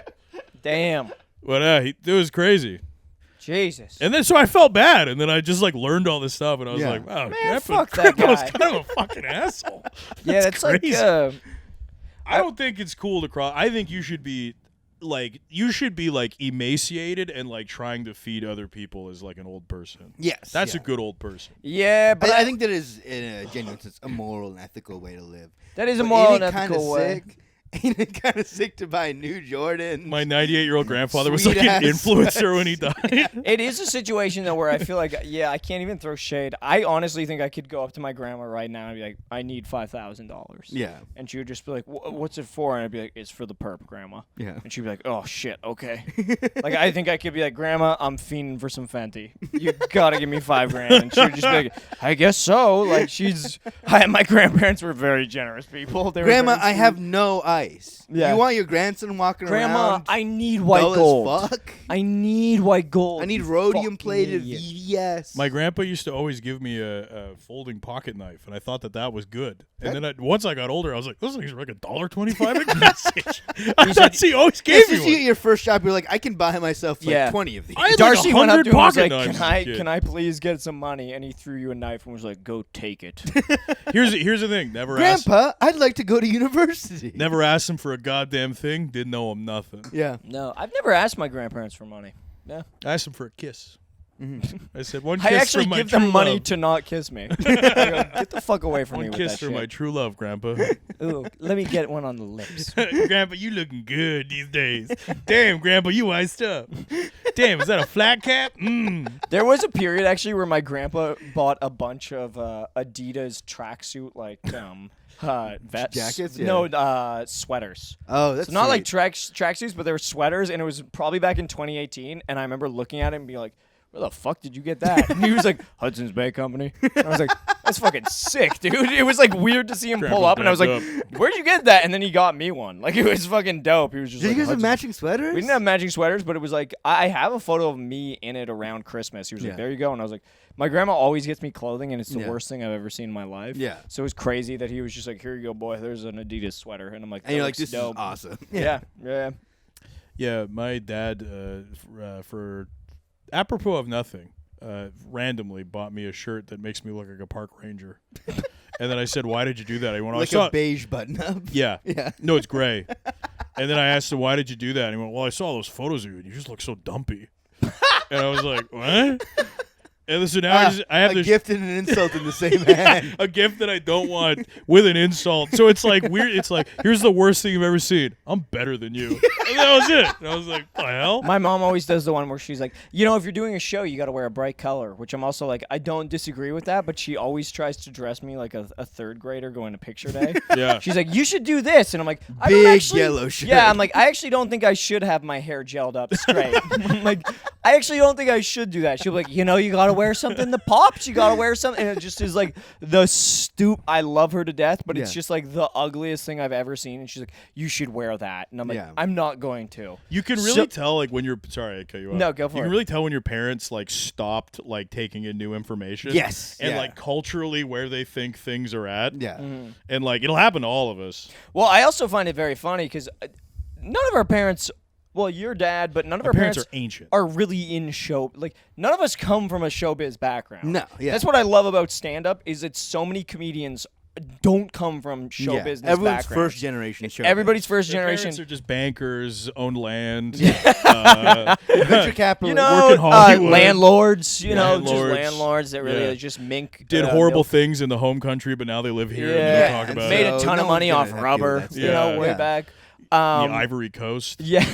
Damn. But it was crazy. Jesus. And then so I felt bad, and then I just like learned all this stuff, and I was Yeah. like, wow, Man, fuck that Grandpa's guy. kind of a fucking asshole. Yeah, that's like crazy. I I don't think it's cool to cry. I think you should be like emaciated and like trying to feed other people as like an old person. Yes. That's yeah. a good old person. yeah, but But I think that is in a genuine sense a moral and ethical way to live. that is a But moral ain't and it kinda ethical way. sick? Ain't it kind of sick to buy new Jordan? My 98-year-old grandfather was like an Sweet-ass influencer when he died. It is a situation though where I feel like I can't even throw shade. I honestly think I could go up to my grandma right now and be like, I need $5,000. Yeah. And she would just be like, what's it for? And I'd be like, it's for the perp, Grandma. Yeah. And she'd be like, oh shit, okay. Like I think I could be like, Grandma, I'm fiending for some Fenty. You gotta give me $5,000. And she would just be like, I guess so. Like my grandparents were very generous people. They were Grandma, very I sweet. have no ice. Yeah. You want your grandson walking Grandma, around? I need white dull gold. as fuck? I need white gold. I need you rhodium fucking plated idiot. VVS. My grandpa used to always give me a folding pocket knife, and I thought that was good. And then once I got older, I was like, those things are like $1.25 a message. He always gave It's me just you at one. your first job, you're like, I can buy myself like Yeah. 20 of these. I had like Darcy went up 100 to him and was pocket like, knives as a kid. can I please get some money? And he threw you a knife and was like, go take it. Here's the thing. Grandpa, I'd like to go to university. Never asked him for a goddamn thing. Didn't know him nothing. Yeah. No, I've never asked my grandparents for money. No. I asked him for a kiss. I said, one I kiss actually for my give true them money love. to not kiss me. I go, get the fuck away from me One with kiss that for shit. my true love, Grandpa. Ooh, let me get one on the lips. Grandpa, you looking good these days. Damn, Grandpa, you iced up. Damn, is that a flat cap? There was a period actually where my grandpa bought a bunch of Adidas tracksuit vets. Jackets? Yeah. No, sweaters. Oh, that's So not like sweet. tracksuits, but they were sweaters, and it was probably back in 2018. And I remember looking at it and being like, "Where the fuck did you get that?" And he was like, "Hudson's Bay Company." And I was like, "That's fucking sick, dude." It was like weird to see him pull Grandpa up, and I was like, backed "Where'd you get that?" And then he got me one. Like it was fucking dope. He was just Did like, you guys have "Hudson's-" matching sweaters? We didn't have matching sweaters, but it was like I have a photo of me in it around Christmas. He was Yeah. like, "There you go," and I was like, "My grandma always gets me clothing, and it's the Yeah. worst thing I've ever seen in my life." Yeah. So it was crazy that he was just like, "Here you go, boy. There's an Adidas sweater," and I'm like, And you're like, looks this dope. is awesome. Yeah. Yeah, my dad, for apropos of nothing, randomly bought me a shirt that makes me look like a park ranger. And then I said, "Why did you do that?" He went, "I Like saw a beige button-up. Yeah. Yeah. No, it's gray. And then I asked him, "Why did you do that?" And he went, "Well, I saw those photos of you, and you just look so dumpy." And I was like, "What?" And so now I have a this gift and an insult in the same hand. a gift that I don't want with an insult. So it's like weird. It's like, here's the worst thing you've ever seen. I'm better than you. And that was it. And I was like, "The hell?" My mom always does the one where she's like, if you're doing a show, you got to wear a bright color, which I'm also like, I don't disagree with that, but she always tries to dress me like a third grader going to picture day. Yeah. She's like, you should do this. And I'm like, I don't Big actually, yellow shirt. Yeah, I'm like, I actually don't think I should have my hair gelled up straight. I'm like, I actually don't think I should do that. She'll be like, you got to wear something that pops. You got to wear something. And it just is like the I love her to death, but it's Yeah. just like the ugliest thing I've ever seen. And she's like, you should wear that. And I'm like, Yeah. I'm not going to. You can really So- tell, like, when you're sorry, I cut you off. No, go for You it. can really tell when your parents like stopped like taking in new information. Yes, And yeah. like culturally where they think things are at. Yeah. Mm-hmm. And like it'll happen to all of us. Well, I also find it very funny because none of our parents, well, your dad, but none of our Parents parents are ancient. are really in show. Like, none of us come from a showbiz background. No, yeah. That's what I love about stand-up is that so many comedians don't come from show Yeah. business Everyone's backgrounds. first generation show. Everybody's first Their generation. parents are just bankers, own land. venture capital. You know, work in Hollywood. landlords, just Landlords. landlords that really Yeah. just mink. Did milk. horrible things in the home country, but now they live here and Yeah, they talk about made it. a ton no of one's money gonna off have to rubber, do that you know, stuff. way Yeah. back. The Ivory Coast. Yeah.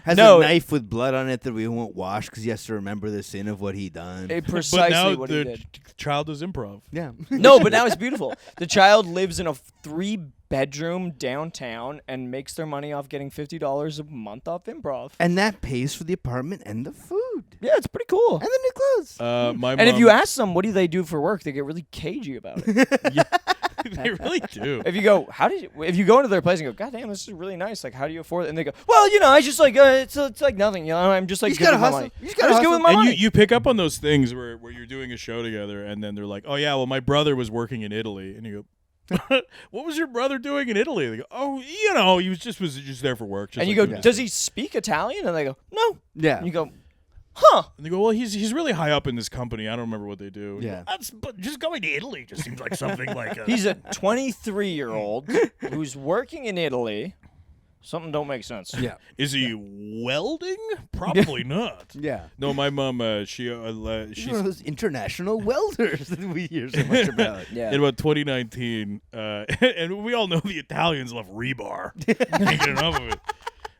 has No. a knife with blood on it that we won't wash because he has to remember the sin of what he done. Precisely But now what he the did. child does improv. yeah. No, but now it's beautiful. The child lives in a 3-bedroom downtown and makes their money off getting $50 a month off improv. And that pays for the apartment and the food Yeah, it's pretty cool. and the new clothes. My And if mom- you ask them, what do they do for work, they get really cagey about it. they really do. If you go, if you go into their place and go, God damn, this is really nice. Like, how do you afford it? And they go, well, I just like, it's like nothing. I'm just like, You just good gotta with my hustle. money. You just I'm gotta just good with my And money. you pick up on those things where you're doing a show together, and then they're like, "Oh yeah, well my brother was working in Italy," and you go, "What was your brother doing in Italy?" They go, "Oh, he was just there for work." Just And you like go, the rest does of he speak Italian? And they go, no. Yeah. And you go, huh. And they go, "Well, he's really high up in this company. I don't remember what they do." And you Yeah. go, but just going to Italy just seems like something like a He's a 23-year-old who's working in Italy. Something don't make sense. Yeah. Is he welding? Probably not. Yeah. No, my mom, She's one she's of those international welders that we hear so much about. Yeah. in about 2019, and we all know the Italians love rebar. Can't get enough of it.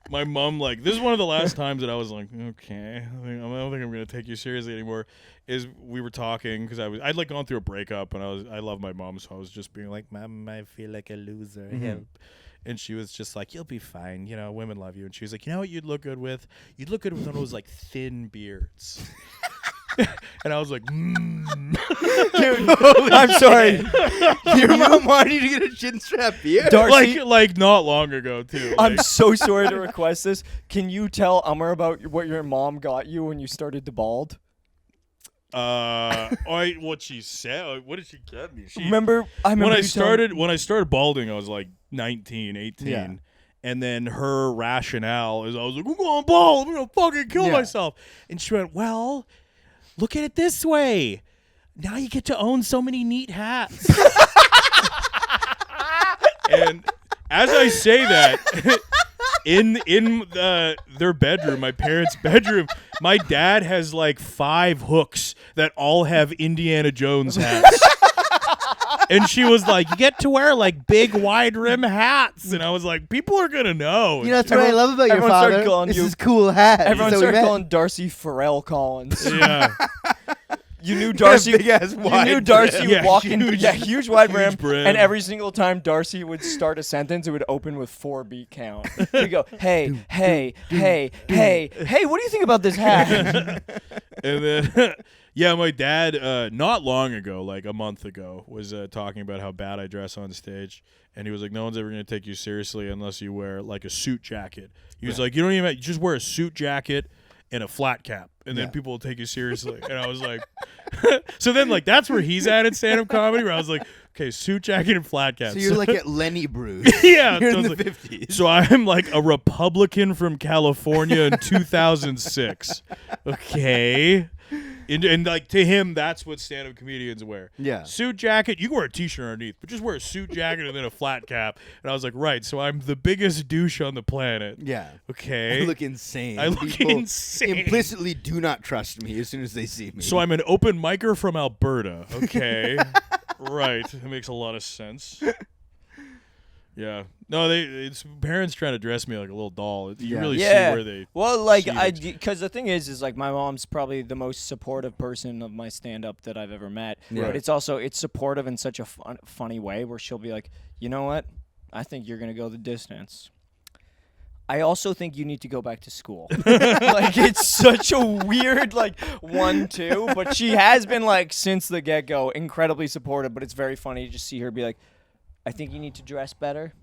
My mom, this is one of the last times that I was like, okay, I don't think I'm gonna take you seriously anymore. Is we were talking because I'd gone through a breakup, and I love my mom, so I was just being like, Mom, I feel like a loser. Help. And she was just like, you'll be fine. Women love you. And she was like, you know what you'd look good with? You'd look good with one of those thin beards. And I was like, I'm sorry. Your mom wanted you to get a chin strap beer? Darcy, like not long ago too. I'm Like, so sorry to request this. Can you tell Umar about what your mom got you when you started to bald? what she said? What did she get me? She, I remember when I you telling- started balding, I was like 19, 18. Yeah. And then her rationale is I was like, I'm going bald. I'm going to fucking kill Yeah. myself. And she went, well, look at it this way. Now you get to own so many neat hats. And as I say that, their bedroom, my parents' bedroom, my dad has like 5 hooks that all have Indiana Jones hats. And she was like, you get to wear like big wide rim hats. And I was like, people are going to know. You know, that's what I love about your everyone started father. calling This you- is cool hat. Everyone So we started met. calling Darcy Pharrell Collins. Yeah. You knew Darcy. big-ass You wide knew Darcy brim. would Yeah, walk in. huge- Yeah, huge wide brim, brim. and every single time Darcy would start a sentence, it would open with 4 beat count. He'd go, "Hey, hey, hey, hey, hey, what do you think about this hat?" And then, yeah, my dad, not long ago, like a month ago, was talking about how bad I dress on stage. And he was like, no one's ever going to take you seriously unless you wear like a suit jacket. He was like, you don't even, you just wear a suit jacket and a flat cap, and then people will take you seriously. And I was like, so then like that's where he's at in stand-up comedy, where I was like, okay, suit jacket and flat cap. So you're like at Lenny Bruce. Yeah, You're in the totally. 50s. So I'm like a Republican from California in 2006. Okay. And like to him, that's what stand-up comedians wear. Yeah. Suit jacket. You can wear a t-shirt underneath, but just wear a suit jacket and then a flat cap. And I was like, right. So I'm the biggest douche on the planet. Yeah. Okay. I look insane. I look People insane. implicitly do not trust me as soon as they see me. So I'm an open micer from Alberta. Okay. Right. That makes a lot of sense. Yeah. No, it's parents trying to dress me like a little doll. You Yeah. really Yeah. see where they. Well, like see things. because the thing is like my mom's probably the most supportive person of my stand-up that I've ever met. Yeah. But it's supportive in such a funny way where she'll be like, you know what? I think you're gonna go the distance. I also think you need to go back to school. Like it's such a weird like 1-2, but she has been like since the get-go incredibly supportive. But it's very funny to just see her be like, I think you need to dress better.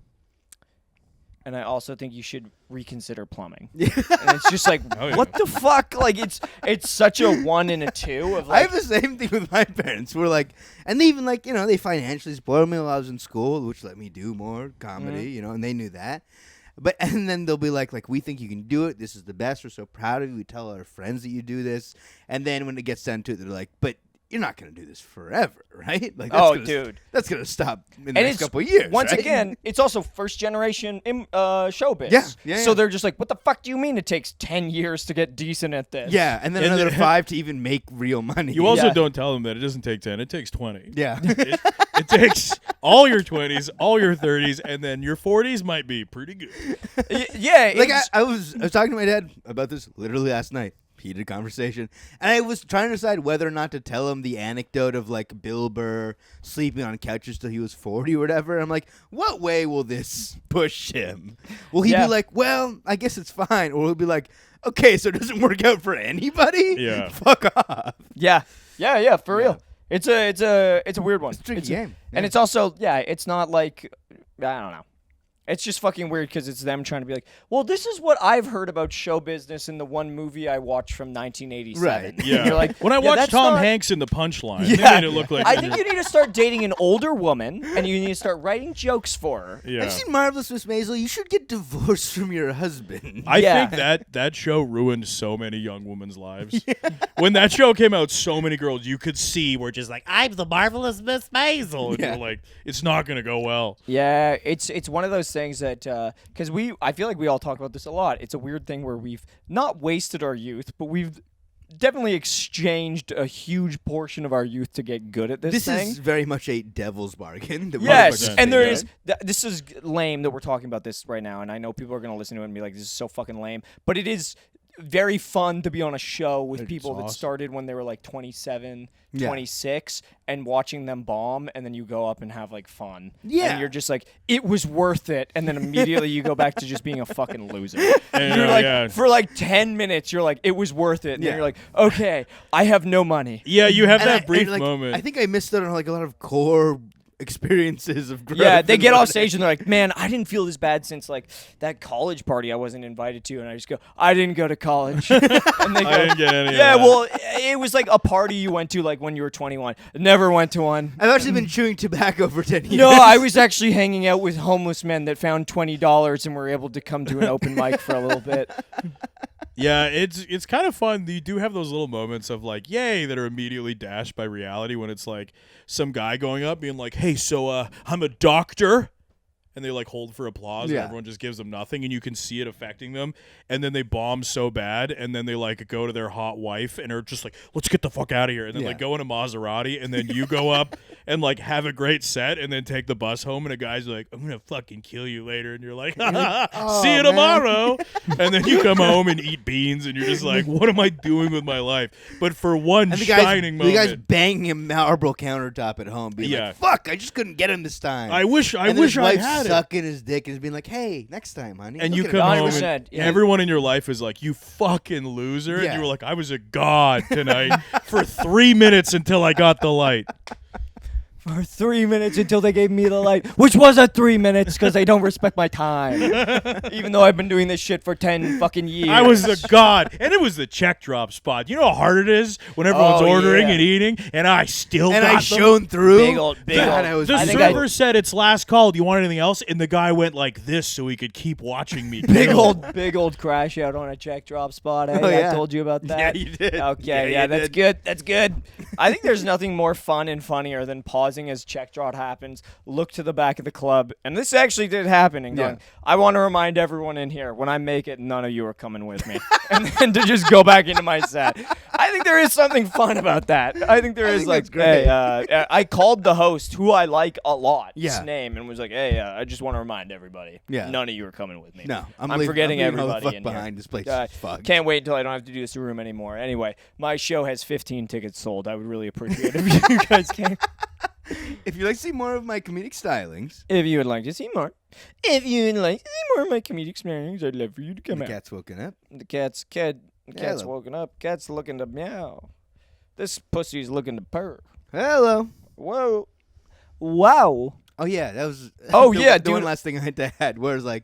And I also think you should reconsider plumbing. And it's just like, Oh, yeah. what the fuck? Like, it's such a 1 and a 2 of I like, have the same thing with my parents. We're like, and they even like, you know, they financially supported me while I was in school, which let me do more comedy, you know, and they knew that. But and then they'll be like, we think you can do it. This is the best. We're so proud of you. We tell our friends that you do this. And then when it gets down to it, they're like, but you're not going to do this forever, right? Like, dude. that's going to stop in the And next it's, couple of years. once right? again, it's also first generation showbiz. Yeah, So yeah. they're just like, what the fuck do you mean it takes 10 years to get decent at this? Yeah, and then And another then- 5 to even make real money. You also Yeah. don't tell them that it doesn't take 10. It takes 20. yeah. It takes all your 20s, all your 30s, and then your 40s might be pretty good. Yeah. Like it's- I was talking to my dad about this literally last night. Heated conversation, and I was trying to decide whether or not to tell him the anecdote of like Bill Burr sleeping on couches till he was 40 or whatever. I'm like, what way will this push him? Will he Yeah. be like, well, I guess it's fine, or will he be like, okay, so it doesn't work out for anybody? Yeah. Fuck off. Yeah, for real. It's a weird one. It's a tricky It's game. And it's also it's not like I don't know. It's just fucking weird because it's them trying to be like, well, this is what I've heard about show business in the one movie I watched from 1987. Right. Yeah. You're like, when I yeah, watched that's Tom not- Hanks in The Punchline, Yeah. they made it look like I think you need to start dating an older woman and you need to start writing jokes for her. Yeah. I've seen Marvelous Miss Maisel. You should get divorced from your husband. I Yeah. think that show ruined so many young women's lives. When that show came out, so many girls you could see were just like, I'm the marvelous Miss Maisel. And Yeah. you're like, it's not going to go well. Yeah, it's one of those things that because I feel like we all talk about this a lot. It's a weird thing where we've not wasted our youth, but we've definitely exchanged a huge portion of our youth to get good at this This thing. is very much a devil's bargain. that we're Yes, participating and there in. is. This is lame that we're talking about this right now, and I know people are going to listen to it and be like, "This is so fucking lame," but it is very fun to be on a show with It's people that awesome. started when they were like 27, Yeah. 26, and watching them bomb, and then you go up and have like fun. Yeah. and you're just like, it was worth it, and then immediately you go back to just being a fucking loser. And, You're like, yeah. for like 10 minutes, you're like, it was worth it, and Yeah. then you're like, okay, I have no money. Yeah, you have And that brief like, moment. I think I missed out on like a lot of core experiences of growth. Yeah, they and get off learning. stage and they're like, "Man, I didn't feel this bad since like that college party I wasn't invited to," and I just go, "I didn't go to college." And they go, I didn't get any of "Yeah, that. well, it was like a party you went to like when you were 21. Never went to one." I've actually been chewing tobacco for 10 years. No, I was actually hanging out with homeless men that found $20 and were able to come to an open mic for a little bit. Yeah, it's kind of fun. You do have those little moments of like, yay, that are immediately dashed by reality when it's like some guy going up being like, hey, so I'm a doctor. and they like hold for applause, Yeah. and everyone just gives them nothing, and you can see it affecting them, and then they bomb so bad, and then they like go to their hot wife and are just like, let's get the fuck out of here, and then Yeah. like go in a Maserati, and then you go up and like have a great set, and then take the bus home, and a guy's like, I'm gonna fucking kill you later, and you're like, "Oh, see you man." tomorrow, and then you come home and eat beans, and you're just like, what am I doing with my life? But for one And the shining guy's moment, banging him marble countertop at home, being Yeah. like, "Fuck! I just couldn't get him this time." I wish and then his I wife's had it. sucking his dick and is being like, "Hey, next time, honey." And look you at come him." home, 100%, and yeah. everyone in your life is like, you fucking loser. And Yeah. you were like, I was a god tonight for 3 minutes until I got the light. For 3 minutes until they gave me the light, which was at 3 minutes because they don't respect my time. Even though I've been doing this shit for 10 fucking years. I was a god. And it was the check drop spot. You know how hard it is when everyone's Oh, ordering yeah. and eating, and I still And got I them? shone through. Big old. God, I was The I think server said it's last call. Do you want anything else? And the guy went like this so he could keep watching me. Big kill. big old crash out on a check drop spot. Eh? Oh, yeah. I told you about that. Yeah, you did. Okay, Yeah, you that's did. good. That's good. I think there's nothing more fun and funnier than pausing as check drop happens, look to the back of the club, and this actually did happen, and going, Yeah. I want to remind everyone in here, when I make it, none of you are coming with me. And then to just go back into my set. I think there is something fun about that. I think there is think like, that's great. hey, I called the host, who I like a lot, Yeah. his name, and was like, hey, I just want to remind everybody, Yeah. none of you are coming with me. No, I'm leaving- forgetting I'm leaving all the everybody fuck in behind. here. This place Uh, is fucked. Can't wait until I don't have to do this room anymore. Anyway, my show has 15 tickets sold. I would really appreciate it if you guys came. If you'd like to see more of my comedic stylings, If you would like to see more. If you would like to see more of my comedic experience, I'd love for you to come the out. cat's woken up. The cat's Hello. woken up. Cat's looking to meow. This pussy's looking to purr. Hello. Whoa. Wow. Oh yeah, that was. Oh, the, yeah, the one dude. last thing I had was like,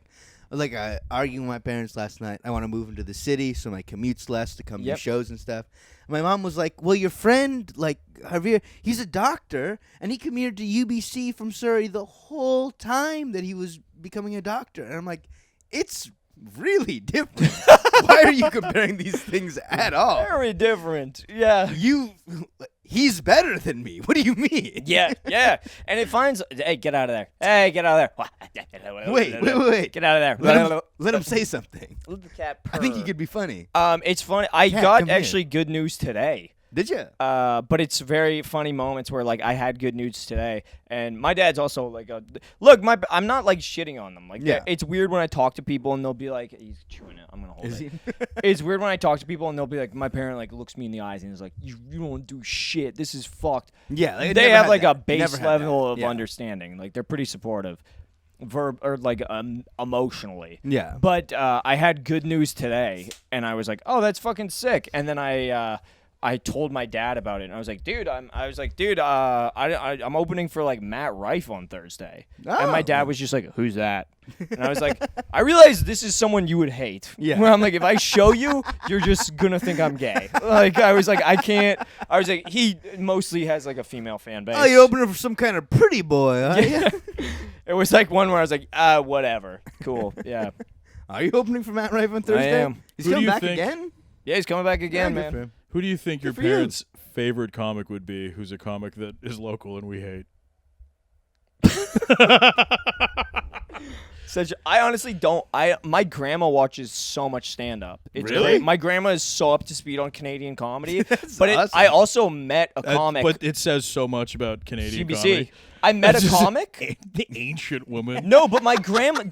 I was like arguing with my parents last night. I want to move into the city, so my commute's less to come Yep. to shows and stuff. And my mom was like, "Well, your friend, like Javier, he's a doctor, and he commuted to UBC from Surrey the whole time that he was becoming a doctor." And I'm like, "It's really different. Why are you comparing these things at all? Very different. Yeah. He's better than me. What do you mean?" Yeah, yeah. And it finds, hey, get out of there. Hey, get out of there. Wait. Get out of there. Let him say something. Let the cat purr. I think he could be funny. It's funny. I Cat, got come here. actually good news today. Did you? But it's very funny moments where like I had good news today, and my dad's also like, look, I'm not like shitting on them. Like, Yeah. it's weird when I talk to people and they'll be like, he's chewing it. I'm gonna hold Is it. he? It's weird when I talk to people and they'll be like, my parent like looks me in the eyes and is like, you don't do shit. This is fucked. Yeah, They never have had like that. a base Never had level that. of Yeah. understanding. Like they're pretty supportive, emotionally. Yeah. But I had good news today, and I was like, "Oh, that's fucking sick." And then I told my dad about it, and I was like, "Dude, I'm opening for like Matt Rife on Thursday." And my Oh. dad was just like, "Who's that?" And I was like, "I realize this is someone you would hate." Yeah. Where I'm like, if I show you, you're just gonna think I'm gay. Like I was like, I can't. I was like, he mostly has like a female fan base. Oh, you opening for some kind of pretty boy, huh? Yeah. It was like one where I was like, whatever, cool, yeah. Are you opening for Matt Rife on Thursday? am. He's Who do coming you back think- again? Yeah, he's coming back again, Yeah, good for man. him. Who do you think your for you. parents' favorite comic would be? Who's a comic that is local and we hate? I honestly don't. My grandma watches so much stand up. It's Really? great. My grandma is so up to speed on Canadian comedy. That's but awesome. I also met a comic. But it says so much about Canadian CBC. comedy. I met It's a just comic. The ancient woman. No, but my grandma,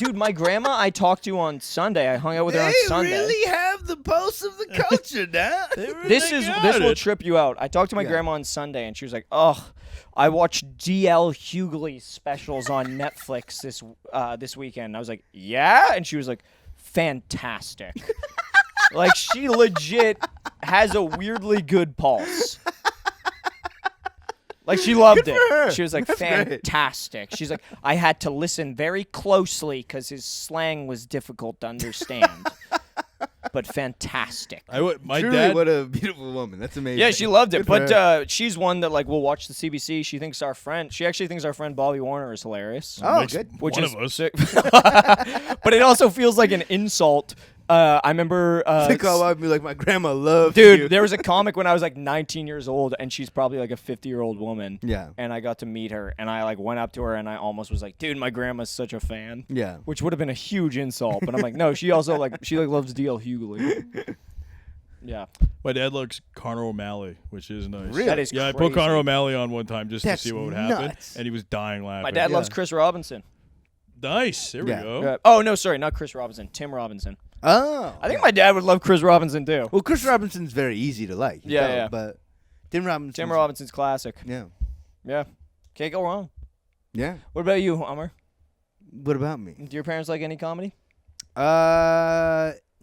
I talked to on Sunday. I hung out with her on Sunday. have the pulse of the culture now. This will it. trip you out. I talked to my Yeah. grandma on Sunday, and she was like, "Oh, I watched D.L. Hughley's specials on Netflix this weekend." And I was like, "Yeah," and she was like, "Fantastic." Like she legit has a weirdly good pulse. Like she loved Good it. for her. She was like, That's great. fantastic. She's like, I had to listen very closely because his slang was difficult to understand. But fantastic. My Truly, dad. what a beautiful woman. That's amazing. Yeah, she loved it. Good for But she's one that like will watch the CBC. She actually thinks our friend Bobby Warner is hilarious. Oh, makes good. Which one is of us. sick. But it also feels like an insult I remember. They call out me like my grandma loved you. Dude, there was a comic when I was like 19 years old, and she's probably like a 50-year-old woman. Yeah. And I got to meet her, and I like went up to her, and I almost was like, "Dude, my grandma's such a fan." Yeah. Which would have been a huge insult, but I'm like, no, she also like loves D.L. Hughley. Yeah, My dad likes Conor O'Malley, which is nice. Really? that is Yeah, I crazy. put Conor O'Malley on one time just That's to see what would happen, nuts. and he was dying laughing. My dad loves Chris Robinson. Nice. There we Yeah. go. Oh no, sorry, not Chris Robinson. Tim Robinson. Oh. I think my dad would love Chris Robinson too. Well, Chris Robinson's very easy to like. Yeah, know, yeah. But Tim Robinson. Tim Robinson's classic. Yeah. Yeah, can't go wrong. Yeah. What about you, Hummer? What about me? Do your parents like any comedy?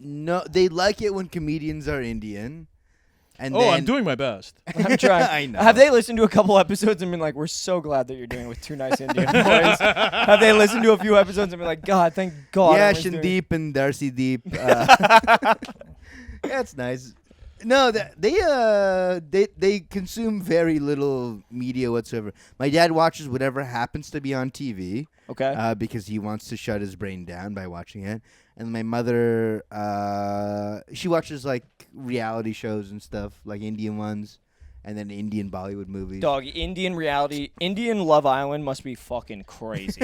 No, they like it when comedians are Indian. And Oh, then, I'm doing my best. I'm trying. I know. Have they listened to a couple episodes and been like, "We're so glad that you're doing it with two nice Indian boys"? Have they listened to a few episodes and been like, "God, thank God"? Yeah, I was doing-" Shandeep and Darcy Deep. That's nice. No, they consume very little media whatsoever. My dad watches whatever happens to be on TV. Okay. Because he wants to shut his brain down by watching it. And my mother, she watches like reality shows and stuff, like Indian ones, and then Indian Bollywood movies. Dog, Indian reality, Indian Love Island must be fucking crazy.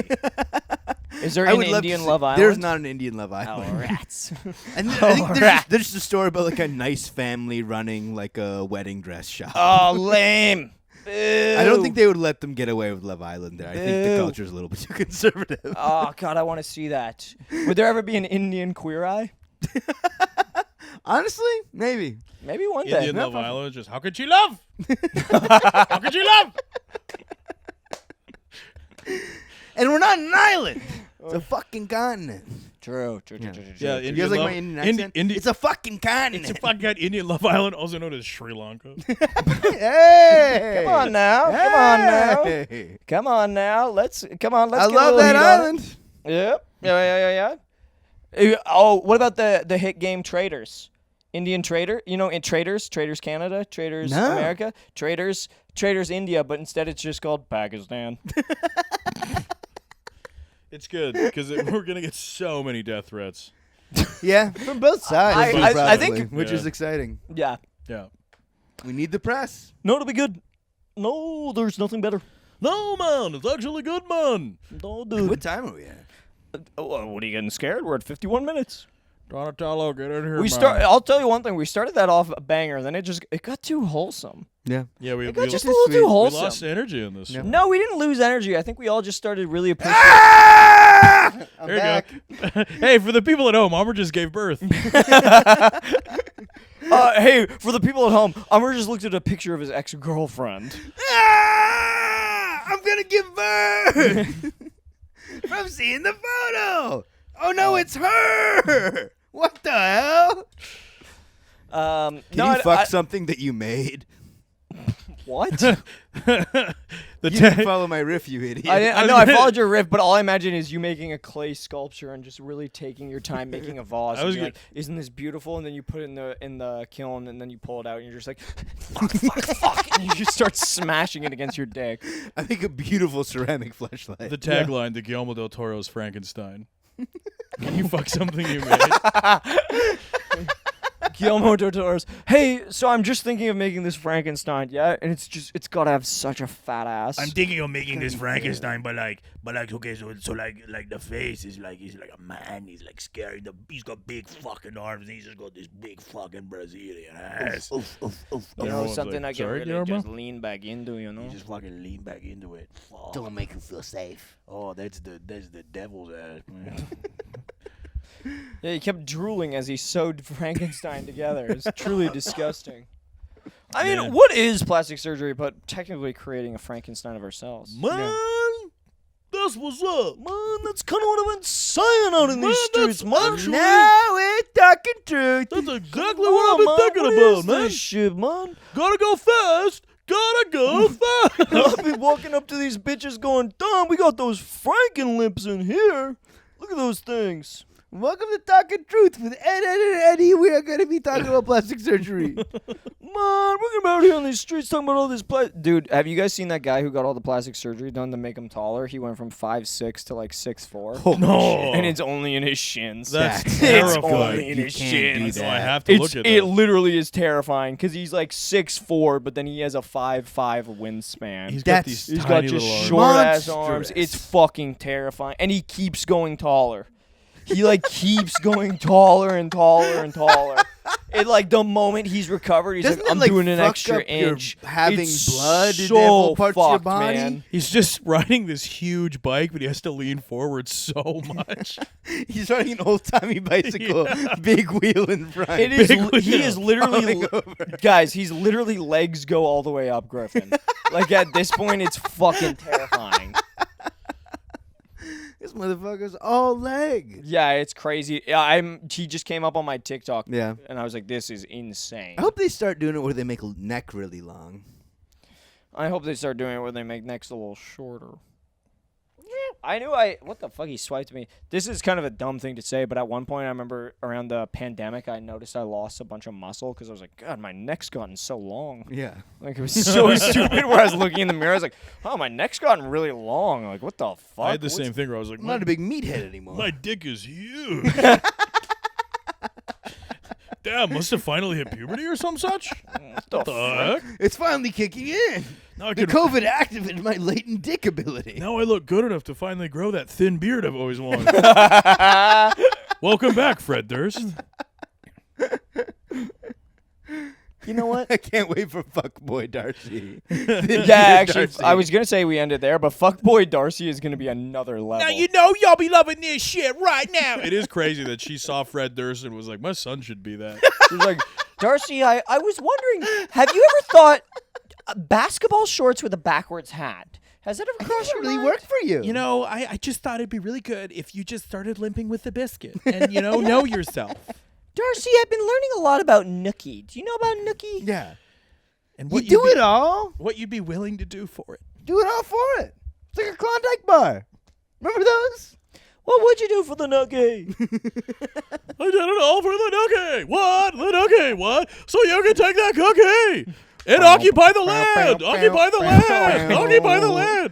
Is there I an would love to Indian see- Love Island? There's not an Indian Love Oh, Island. rats. And Oh, I think rats. there's just a story about like a nice family running like a wedding dress shop. Oh, lame. I don't think they would let them get away with Love Island there. I think the Boo. culture's a little bit too conservative. Oh, God, I want to see that. Would there ever be an Indian Queer Eye? Honestly, maybe. Maybe one day. Indian Love Island, just how could she love? How could she love? And we're not an island. It's a fucking continent. True. Yeah, You guys like my Indian accent? It's a fucking continent. It's a fucking Indian Love Island, also known as Sri Lanka. Hey! Come on now. Come on now. Hey! Come on now. Let's I get a love little that heat on it. island. Yep. Yeah. Oh, what about the hit game Traders? Indian Trader? You know, in Traders Canada, Traders No. America, Traders India, but instead it's just called Pakistan. It's good because we're gonna get so many death threats. Yeah, from both sides. I think- which Yeah. is exciting. Yeah. Yeah. We need the press. No, it'll be good. No, there's nothing better. No, man, it's actually good, man. No, dude. What time are we at? What are you getting scared? We're at 51 minutes. Donatello, get in here, We man. start. I'll tell you one thing. We started that off a banger, then it got too wholesome. Yeah. Yeah, we It got just a just little sweet. too we wholesome. lost energy in this. Yeah. one. No, we didn't lose energy. I think we all just started really appreciating. I'm There you back. go. Hey, for the people at home, Amr just gave birth. Hey, for the people at home, Amr just looked at a picture of his ex-girlfriend. I'm gonna give birth from seeing the photo. Oh no, it's her. What the hell? Can Can you fuck something that you made? What? The You didn't ta- follow my riff, you idiot. I know I followed your riff, but all I imagine is you making a clay sculpture and just really taking your time making a vase. I And was being gonna- like, isn't this beautiful? And then you put it in the kiln, and then you pull it out, and you're just like, fuck, and you just start smashing it against your dick. I think a beautiful ceramic fleshlight. the tagline to Guillermo del Toro's Frankenstein. Can you fuck something you made? Guillermo del Toro's. Hey, so I'm just thinking of making this Frankenstein, yeah, and it's gotta have such a fat ass. I'm thinking of making this Frankenstein, but like okay, so like the face is like he's like a man, he's like scary. He's got big fucking arms, and he's just got this big fucking Brazilian ass. you know, Everyone's something like, I can "Sorry, really Guillermo?" just lean back into, you know. You just fucking lean back into it. Fuck. Don't make you feel safe. Oh, that's the devil's ass, man. Yeah, he kept drooling as he sewed Frankenstein together. It's truly disgusting. I mean, Man. what is plastic surgery but technically creating a Frankenstein of ourselves? Man, that's what's up. Man, that's kind of what I've been saying out in these streets, man. actually- Now we're talking truth. That's exactly what I've been thinking about, man. This shit, man. Gotta go fast. Gotta go fast. I've been walking up to these bitches going, "Damn, we got those Franken lips in here. Look at those things." Welcome to Talking Truth with Ed and Eddie. We are going to be talking about plastic surgery. Man, we're out here on these streets talking about all this Dude, have you guys seen that guy who got all the plastic surgery done to make him taller? He went from 5'6" to like 6'4". No. And it's only in his shins. That's it's terrifying. only in You his can't do shins. that. So I have to look at It that. literally is terrifying because he's like 6'4", but then he has a 5'5" wingspan. He's That's- got these He's got tiny just little arms. short ass Monstrous. arms. It's fucking terrifying. And he keeps going taller. He like keeps going taller and taller and taller. It like the moment he's recovered, he's Doesn't like, it, I'm like, doing an fuck extra up your inch. having It's blood in so all parts of your fucked, body? man. He's just riding this huge bike, but he has to lean forward so much. He's riding an old-timey bicycle, big wheel in front. It is. Big wheel. He is literally, Falling over. guys. He's literally legs go all the way up, Griffin. Like at this point, it's fucking terrifying. This motherfucker's all leg. Yeah, it's crazy. Yeah, He just came up on my TikTok. Yeah. And I was like, this is insane. I hope they start doing it where they make neck really long. I hope they start doing it where they make necks a little shorter. What the fuck? He swiped me. This is kind of a dumb thing to say, but at one point I remember around the pandemic, I noticed I lost a bunch of muscle because I was like, God, my neck's gotten so long. Yeah. Like, it was so stupid where I was looking in the mirror. I was like, oh, my neck's gotten really long. Like, what the fuck? I had the same thing where I was like, I'm not a big meathead anymore. my dick is huge. Damn, must have finally hit puberty or some such. What the Fuck. It's finally kicking in. Now I The can. COVID activated my latent dick ability. Now I look good enough to finally grow that thin beard I've always wanted. Welcome back, Fred Durst. You know what? I can't wait for fuckboy Darcy. Yeah, actually, I was going to say we ended there, but Fuckboy Darcy is going to be another level. Now you know y'all be loving this shit right now. It is crazy that she saw Fred Durst and was like, my son should be that. She was like, Darcy, I was wondering, have you ever thought basketball shorts with a backwards hat? Has that ever crossed your really mind? worked for you. You know, I just thought it'd be really good if you just started limping with the biscuit and, know yourself. Darcy, I've been learning a lot about Nookie. Do you know about Nookie? Yeah. And You what do you'd be- it all. What you'd be willing to do for it. Do it all for it. It's like a Klondike bar. Remember those? What would you do for the Nookie? I did it all for the nookie. What? The nookie. What? So you can take that cookie and occupy the land. Occupy the land. Occupy the land.